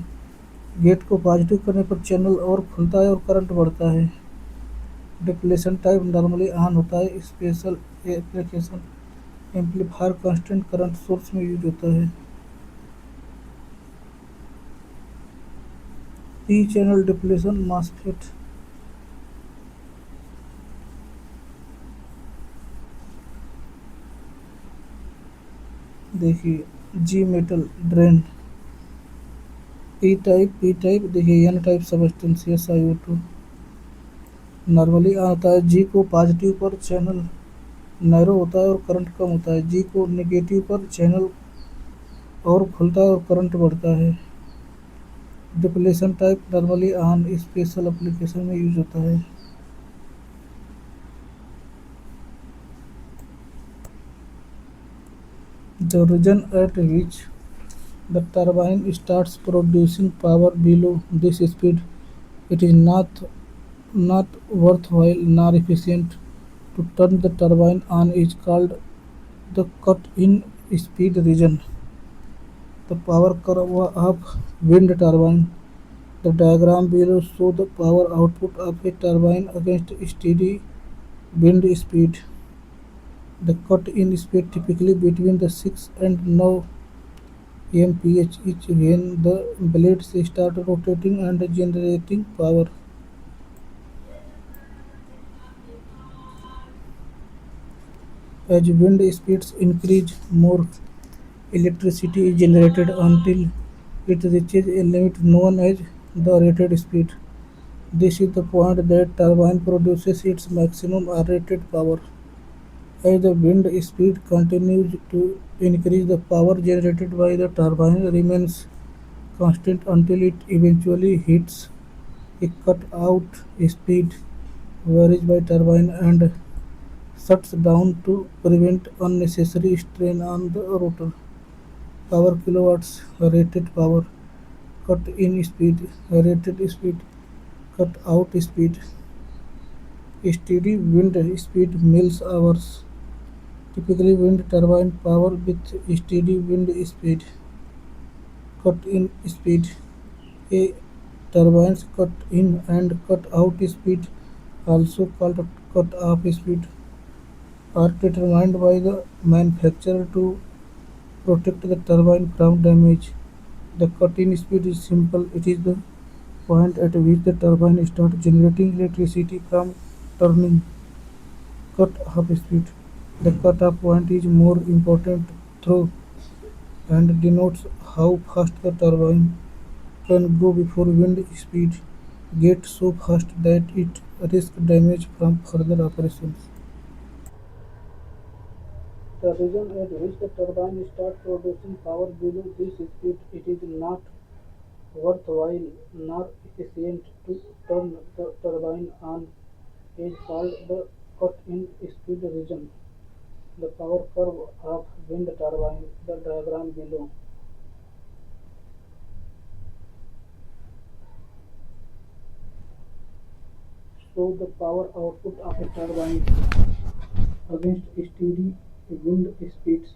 गेट को पॉजिटिव करने पर चैनल और खुलता है और करंट बढ़ता है। डिप्लेशन टाइप नॉर्मली ऑन होता है, special application amplifier constant current source में यूज होता है। पी चैनल डिप्लेशन मॉसफेट देखिए G metal drain P type देखिए N type substance SiO2 normally on होता है, जी को पॉजिटिव पर चैनल नैरो होता है और करंट कम होता है, जी को नेगेटिव पर चैनल और खुलता है और करंट बढ़ता है। Depletion type normally on special application में यूज होता है। The region at which the turbine starts producing power below this speed, it is not worthwhile nor efficient to turn the turbine on is called the cut-in speed region. The power curve of wind turbine. The diagram below shows the power output of a turbine against steady wind speed. The cut-in speed typically between the 6 and 9 mph is when the blades start rotating and generating power. As wind speeds increase, more electricity is generated until it reaches a limit known as the rated speed. This is the point that turbine produces its maximum rated power. As the wind speed continues to increase, the power generated by the turbine remains constant until it eventually hits a cut-out speed varies by turbine and shuts down to prevent unnecessary strain on the rotor. Power kilowatts rated power cut in speed rated speed cut out speed steady wind speed miles hours typically wind turbine power with steady wind speed cut in speed a turbines cut in and cut out speed also called cut off speed are determined by the manufacturer to protect the turbine from damage. The cut-in speed is simple. It is the point at which the turbine starts generating electricity from turning. Cut-off speed. The cut-off point is more important through and denotes how fast the turbine can go before wind speed gets so fast that it risks damage from further operations. The region at which the turbine starts producing power below this speed, it is not worthwhile nor efficient to turn the turbine on is called the cut-in speed region. The power curve of wind turbine, the diagram below. Show the power output of a turbine against steady wind speeds.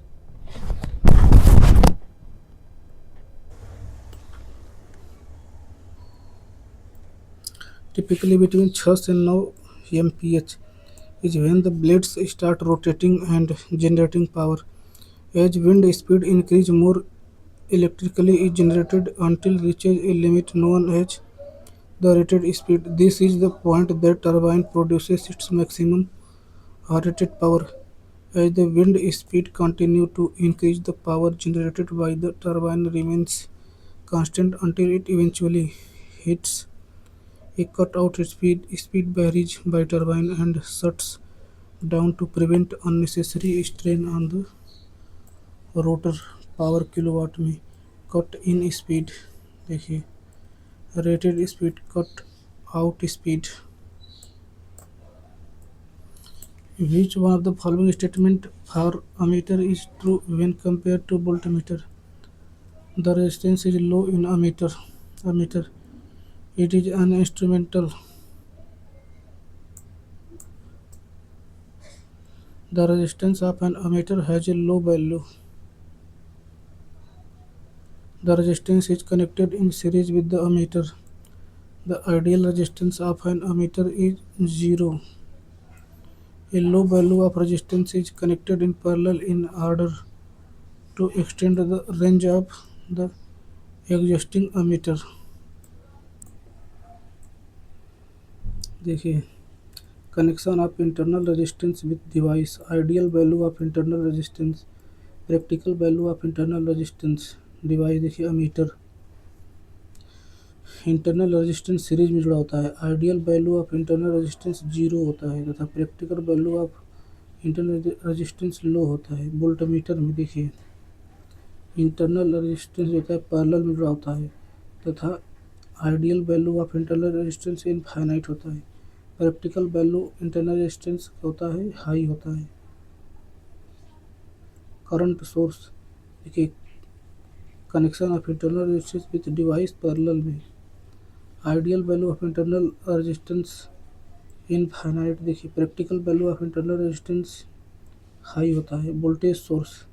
Typically between 6 and 9 mph is when the blades start rotating and generating power. As wind speed increases, more electrically is generated until reaches a limit known as the rated speed. This is the point that turbine produces its maximum rated power. As the wind speed continues to increase, the power generated by the turbine remains constant until it eventually hits A cut-out speed varies by turbine and shuts down to prevent unnecessary strain on the rotor. Power kilowatt में कट इन स्पीड देखिए, rated speed, cut out speed. Which one of the following statement for ammeter is true when compare to voltmeter? The resistance is low in ammeter it is an instrumental. The resistance of an ammeter has a low value. The resistance is connected in series with the ammeter. The ideal resistance of an ammeter is 0. A low value of resistance is connected in parallel in order to extend the range of the existing ammeter। देखिए, connection of internal resistance with device, ideal value of internal resistance, practical value of internal resistance, device देखिए अमीटर। इंटरनल रेजिस्टेंस सीरीज में जुड़ा होता है। Ideal value of internal resistance zero होता है तथा practical value of internal resistance लो होता है। वोल्टमीटर में देखिए इंटरनल रेजिस्टेंस होता है पैरेलल में जुड़ा होता है तथा ideal value of internal resistance infinite होता है। प्रैक्टिकल वैल्यू इंटरनल रेजिस्टेंस होता है हाई होता है। करंट सोर्स देखिए, connection of internal resistance with device parallel में। Ideal value of internal resistance infinite देखिए, practical value of internal resistance high होता है। वोल्टेज सोर्स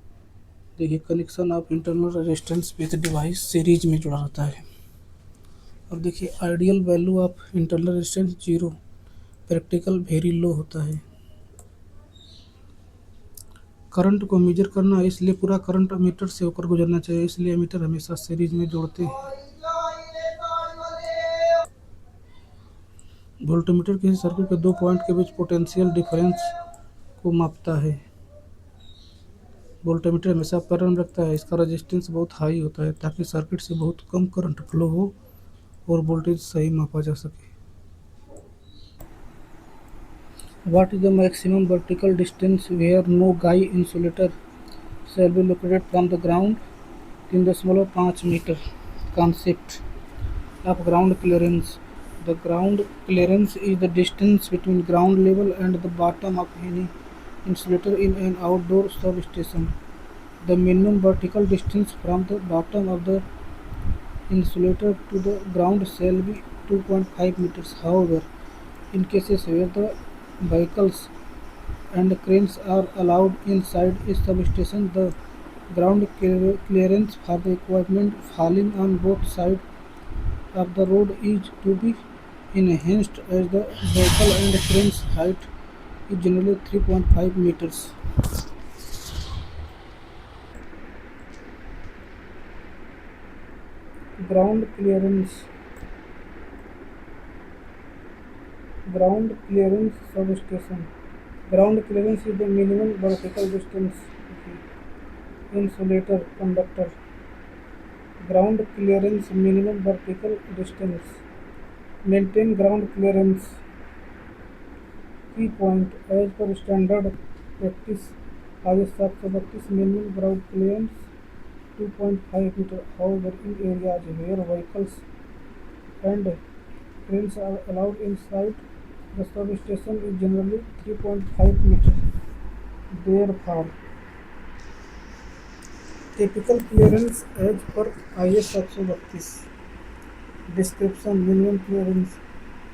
देखिए, connection of internal resistance with device series में जुड़ा रहता है। अब देखिए ideal value of internal resistance zero, practical very low होता है। करंट को मेजर करना है, इसलिए पूरा करंट अमीटर से होकर गुजरना चाहिए, इसलिए अमीटर हमेशा सीरीज में जोड़ते हैं। वोल्टमीटर किसी सर्किट के दो पॉइंट के बीच पोटेंशियल डिफरेंस को मापता है। वोल्टमीटर हमेशा पैरेलल में रखता है। इसका रेजिस्टेंस बहुत हाई होता है ताकि सर्किट से बहुत कम करंट फ्लो हो और वोल्टेज सही मापा जा सके। What is the maximum vertical distance where no guy insulator shall be located from the ground? 3.5 metre. Concept of ground clearance. The ground clearance is the distance between ground level and the bottom of any insulator in an outdoor substation. The minimum vertical distance from the bottom of the insulator to the ground shall be 2.5 meters. However, in cases where the vehicles and cranes are allowed inside a substation, the ground clearance for the equipment falling on both sides of the road is to be enhanced as the vehicle and crane's height is generally 3.5 meters. Ground clearance. Ground clearance substation. Ground clearance is the minimum vertical distance. Insulator conductor. Ground clearance minimum vertical distance. Maintain ground clearance. Key point as per standard practice IS 732 minimum ground clearance 2.5 meter. However, in areas where vehicles and cranes are allowed inside, the substation is generally 3.5 meter. Therefore, typical clearance as per IS 732। Description minimum clearance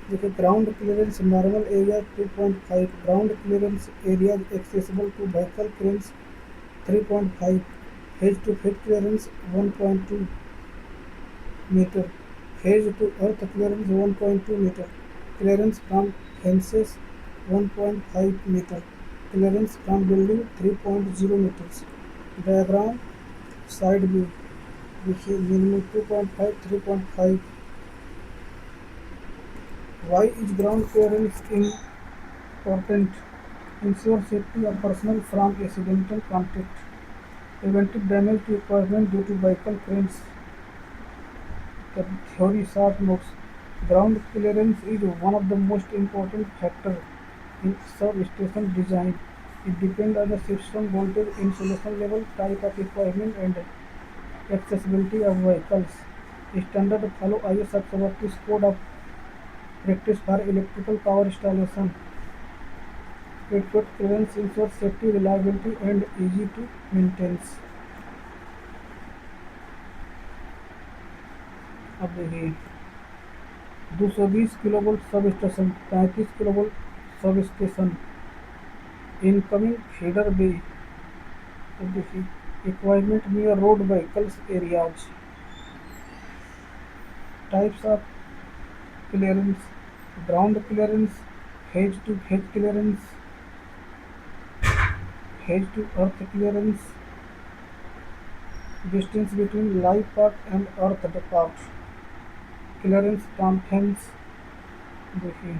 देखिए, ground clearance normal area 2.5, ground clearance area accessible to vehicle cranes 3.5, phase to phase clearance 1.2 metre, phase to earth clearance 1.2 metre, clearance from fences 1.5 metre, clearance from building 3.0 metres. Diagram side view देखिए, minimum 2.5, 3.5। Why is ground clearance important? Ensure safety of personnel from accidental contact, preventive damage to equipment due to vehicle cranes. The theory short notes. Ground clearance is one of the most important factors in substation design. It depends on the system voltage, insulation level, type of equipment, and accessibility of vehicles. Standard follow IS 740 code of practice for electrical power installation. Adequate clearance ensures safety, reliability, and easy to maintain. अब देखिए 220 kilovolt sub station, 35 kilovolt sub station, incoming feeder bay. अब देखिए equipment near road vehicles areas, types of clearance, ground clearance, phase to phase clearance, phase to earth clearance, distance between live part and earth part, clearance from fence, देखिए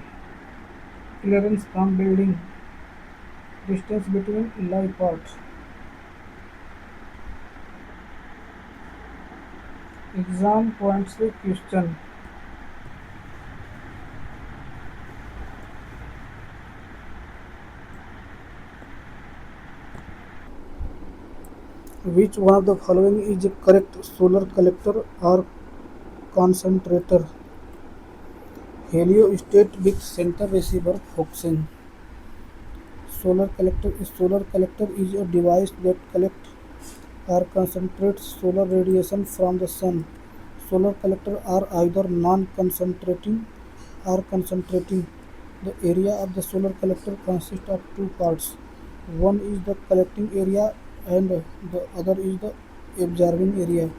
clearance from building, distance between live part. Exam point से question, which one of the following is a correct solar collector or concentrator? Heliostat with center receiver focusing. Solar collector is a device that collects or concentrates solar radiation from the sun. Solar collectors are either non-concentrating or concentrating. The area of the solar collector consists of two parts. One is the collecting area and the other is the absorbing area.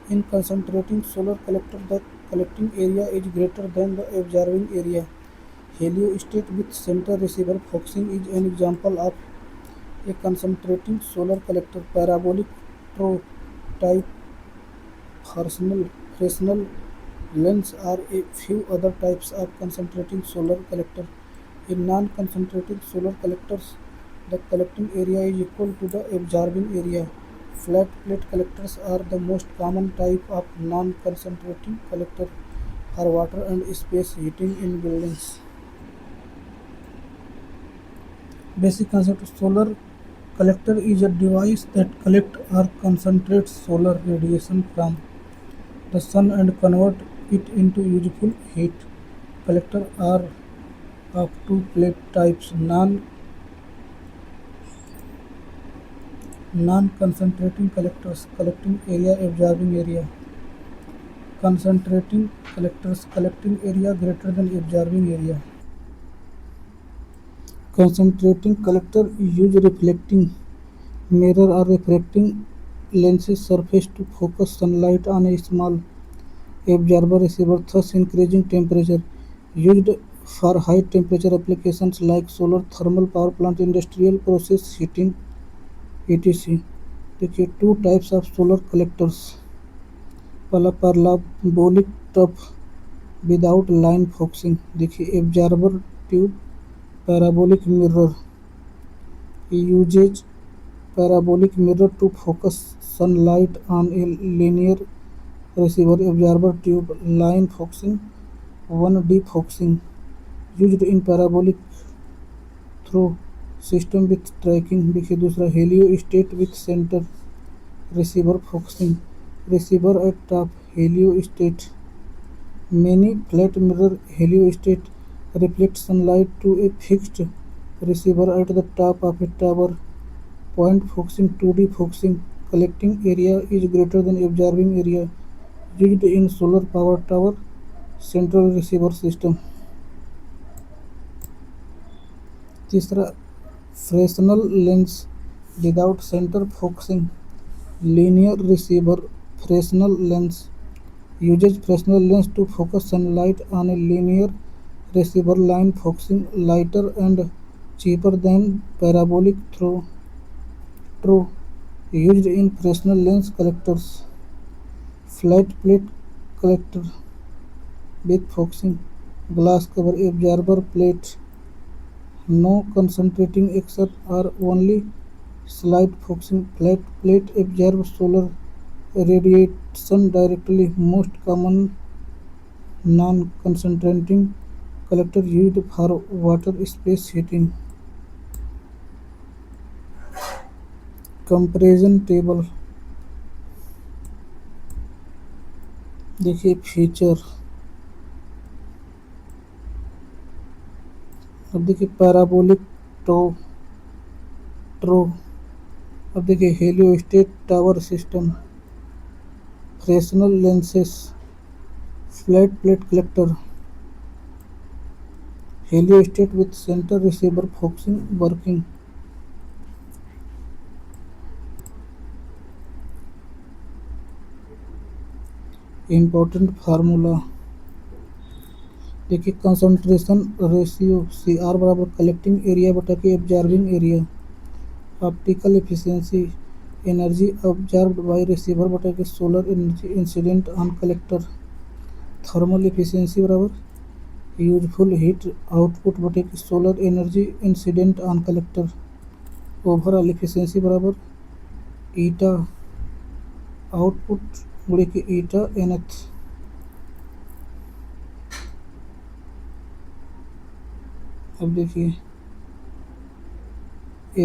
In concentrating solar collector, the collecting area is greater than the absorbing area. Heliostat with center receiver focusing is an example of a concentrating solar collector. Parabolic throw type Fresnel lens are a few other types of concentrating solar collector. In non-concentrating solar collectors, the collecting area is equal to the absorbing area. Flat plate collectors are the most common type of non-concentrating collector for water and space heating in buildings. Basic concept: solar collector is a device that collects or concentrates solar radiation from the sun and convert it into useful heat. Collectors are of two plate types: non-concentrating collectors, collecting area, absorbing area; concentrating collectors, collecting area greater than absorbing area. Concentrating collector use reflecting mirror or refracting lenses surface to focus sunlight on a small absorber receiver, thus increasing temperature. Used for high temperature applications like solar thermal power plant, industrial process heating, etc. देखिए two types of solar collectors. पहला parabolic trough without line focusing. देखिए absorber tube, parabolic mirror uses parabolic mirror to focus sunlight on a linear receiver. Absorber tube, line focusing, 1D focusing, used in parabolic through system with tracking। देखिए दूसरा heliostat with centre receiver focusing, receiver at top, heliostat, many flat mirror heliostat reflect sunlight to a fixed receiver at the top of a tower. Point focusing, 2D focusing, collecting area is greater than absorbing area, used in solar power tower central receiver system। तीसरा Fresnel lens without centre focusing, linear receiver Fresnel lens uses Fresnel lens to focus sunlight on a linear receiver. Line focusing, lighter and cheaper than parabolic through used in Fresnel lens collectors। Flat plate collector with focusing, glass cover absorber plate, no concentrating except or only slight focusing. Flat plate absorbs solar radiation directly. Most common non concentrating collector used for water space heating. Comparison table देखिए फीचर। अब देखिए पैराबोलिक टो ट्रो। अब देखिए heliostat tower system, Fresnel lenses, flat plate collector, heliostat with centre receiver focusing working. Important formula देखिए कंसंट्रेशन रेशियो सी आर बराबर कलेक्टिंग एरिया बटा के absorbing area. Optical efficiency energy observed bye receiver बटा के solar energy incident on collector. Thermal efficiency बराबर यूजफुल हीट आउटपुट बटे के solar energy incident on collector. Overall efficiency बराबर ईटा आउटपुट गुणे के ईटा एनथ। अब देखिए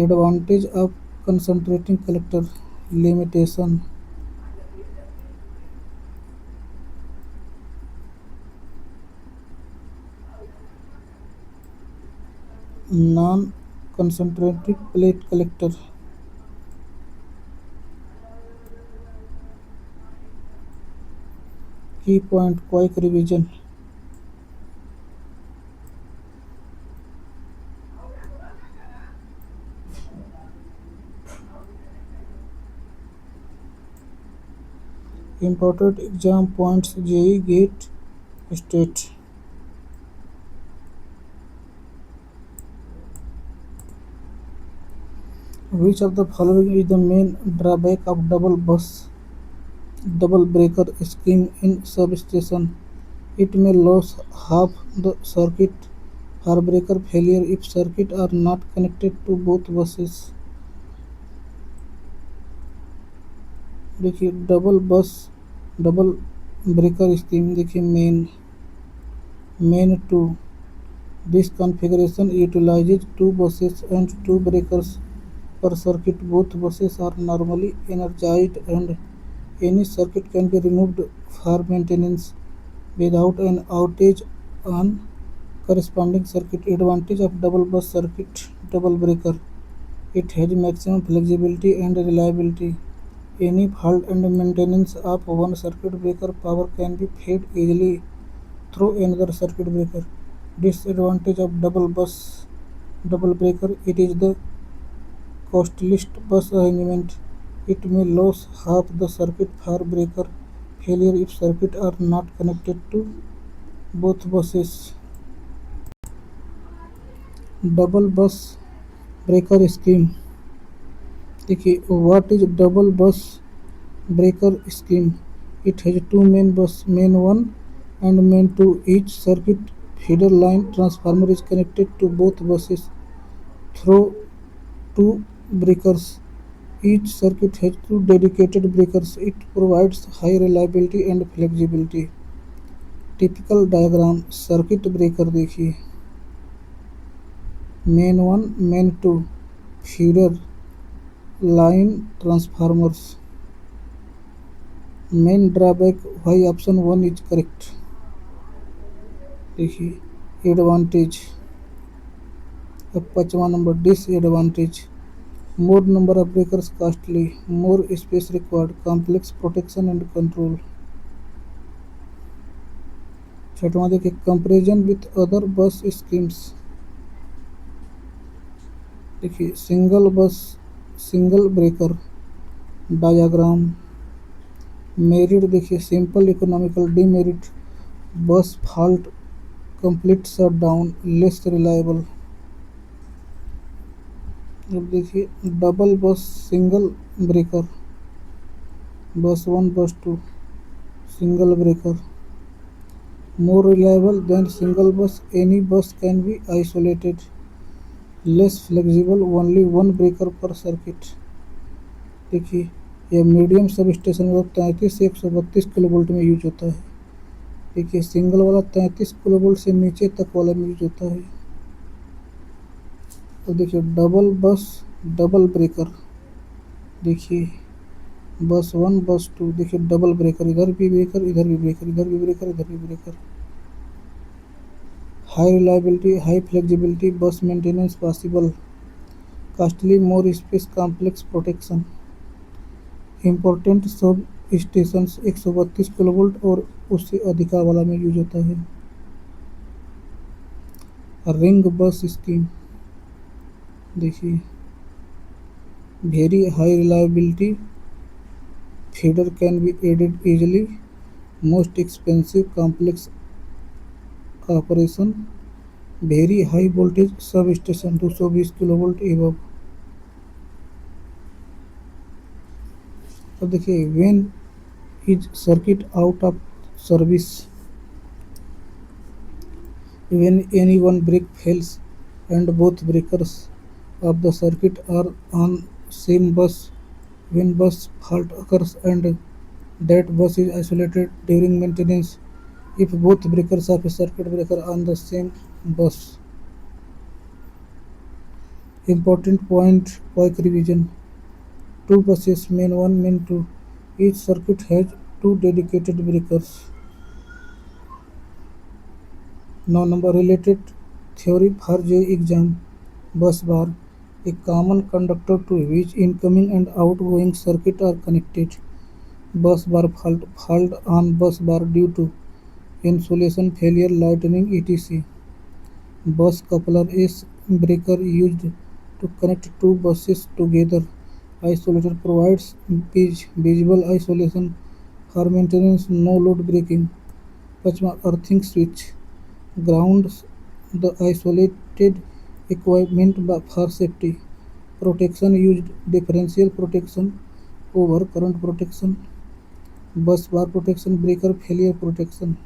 advantage of concentrating collector, limitation. Non concentrating plate collector, key point quick revision. Important exam points JEE GATE state। Which of the following is the main drawback of double breaker scheme in substation? It may lose half the circuit for breaker failure if circuits are not connected to both buses। देखिए डबल ब्रेकर स्कीम देखिए main two. This configuration utilizes two buses and two breakers per circuit. Both buses are normally energized and any circuit can be removed for maintenance without an outage on corresponding circuit। Advantage of double bus circuit double breaker: it has maximum flexibility and reliability. Any fault and maintenance of one circuit breaker power can be fed easily through another circuit breaker। Disadvantage of double breaker: it is the costliest bus arrangement। It may lose half the circuit for breaker failure if circuits are not connected to both buses। Double बस ब्रेकर स्कीम देखिए व्हाट इज डबल बस breaker scheme? It has two main bus, main 1 and main 2. Each circuit feeder line transformer is connected to both buses through two breakers। Each circuit has two dedicated breakers। It provides high reliability and flexibility। Typical diagram circuit breaker देखिए main 1 main 2 feeder line transformers. Main drawback why option 1 is correct. देखिए एडवांटेज। अब 5वां number disadvantage: more number of breakers costly, more space required, complex protection and control. 6वां देखिए comparison with other bus schemes. देखिए सिंगल ब्रेकर डायग्राम। मेरिट देखिए simple economical, demerit bus fault, complete shutdown, less reliable. अब देखिए डबल बस सिंगल ब्रेकर, बस 1 बस 2 single breaker, more reliable than single bus, any bus can be isolated, less flexible, only one breaker per circuit। देखिए यह मीडियम सब स्टेशन में 33 से 132 किलोवोल्ट में यूज होता है। देखिए सिंगल वाला 33 किलोवोल्ट से नीचे तक वाला में यूज होता है। और देखिए डबल बस डबल ब्रेकर, देखिए बस 1 बस 2, देखिए डबल ब्रेकर, इधर भी ब्रेकर इधर भी ब्रेकर, इधर भी ब्रेकर इधर भी breaker. High reliability high flexibility bus maintenance possible, costly more space complex protection. Important sub stations 132 kilovolt और उससे अधिका वाला में यूज होता है। रिंग बस स्कीम, देखिए very high reliability feeder can be added easily, most expensive complex operation, very high voltage sub station 220 kilovolt above. अब देखिए when is circuit out of service, when any one break fails and both breakers of the circuit are on same bus, when bus fault occurs and that bus is isolated during maintenance, if both breakers of a circuit breaker on the same bus। Important point quick revision: two buses main 1 main 2, each circuit has two dedicated breakers। Now number related theory for JEE exam, bus bar, a common conductor to which incoming and outgoing circuit are connected। Bus bar fault on bus bar due to insulation failure, lightning, etc। Bus coupler is breaker used to connect two buses together। Isolator provides visible isolation for maintenance, no load breaking। Pachma earthing switch grounds the isolated equipment for safety। Protection used differential protection over current protection। Bus bar protection, breaker failure protection।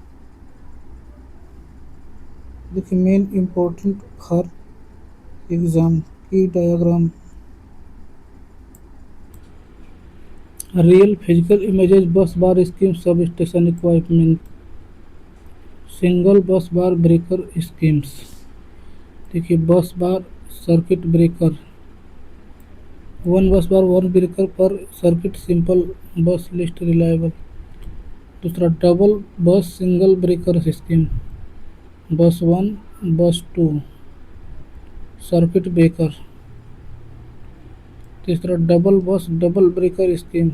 देखिए main important for exam key diagram, real physical images bus bar scheme sub station equipment, single bus bar breaker schemes. देखिए bus bar circuit breaker, one बस बार वन ब्रेकर पर सर्किट सिंपल बस लिस्ट रिलायबल। दूसरा डबल बस सिंगल ब्रेकर स्कीम, बस 1 बस 2 सर्किट ब्रेकर। तीसरा डबल बस डबल ब्रेकर स्कीम,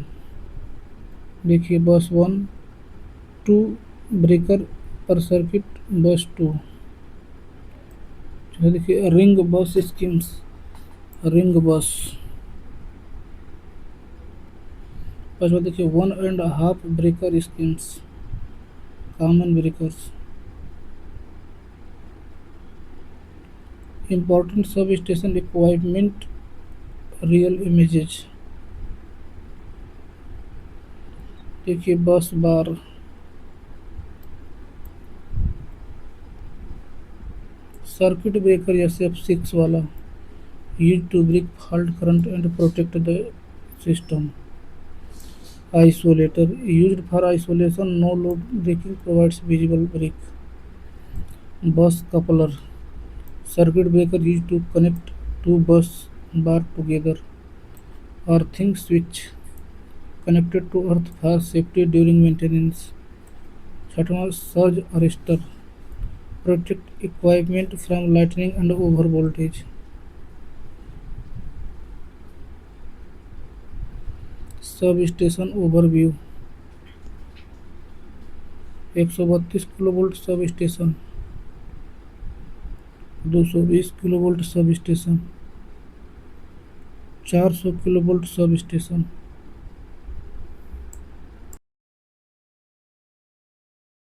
देखिए बस 1 2 ब्रेकर पर सर्किट बस 2। देखिए रिंग बस स्कीम्स, रिंग बस। पांचवा देखिए 1.5 breaker schemes, common breakers. Important sub station equipment real images, देखिए bus bar, circuit breaker SF6 वाला use to break fault current and protect the system. Isolator used for isolation, no load breaking, provides visible break. Bus coupler, circuit breaker used to connect two bus bar together। Earthing switch connected to earth for safety during maintenance। छठवां surge arrestor, protect equipment from lightning and over voltage। Sub station overview, 132 kilovolt sub station, 220 kilovolt sub station, 400 kilovolt sub station.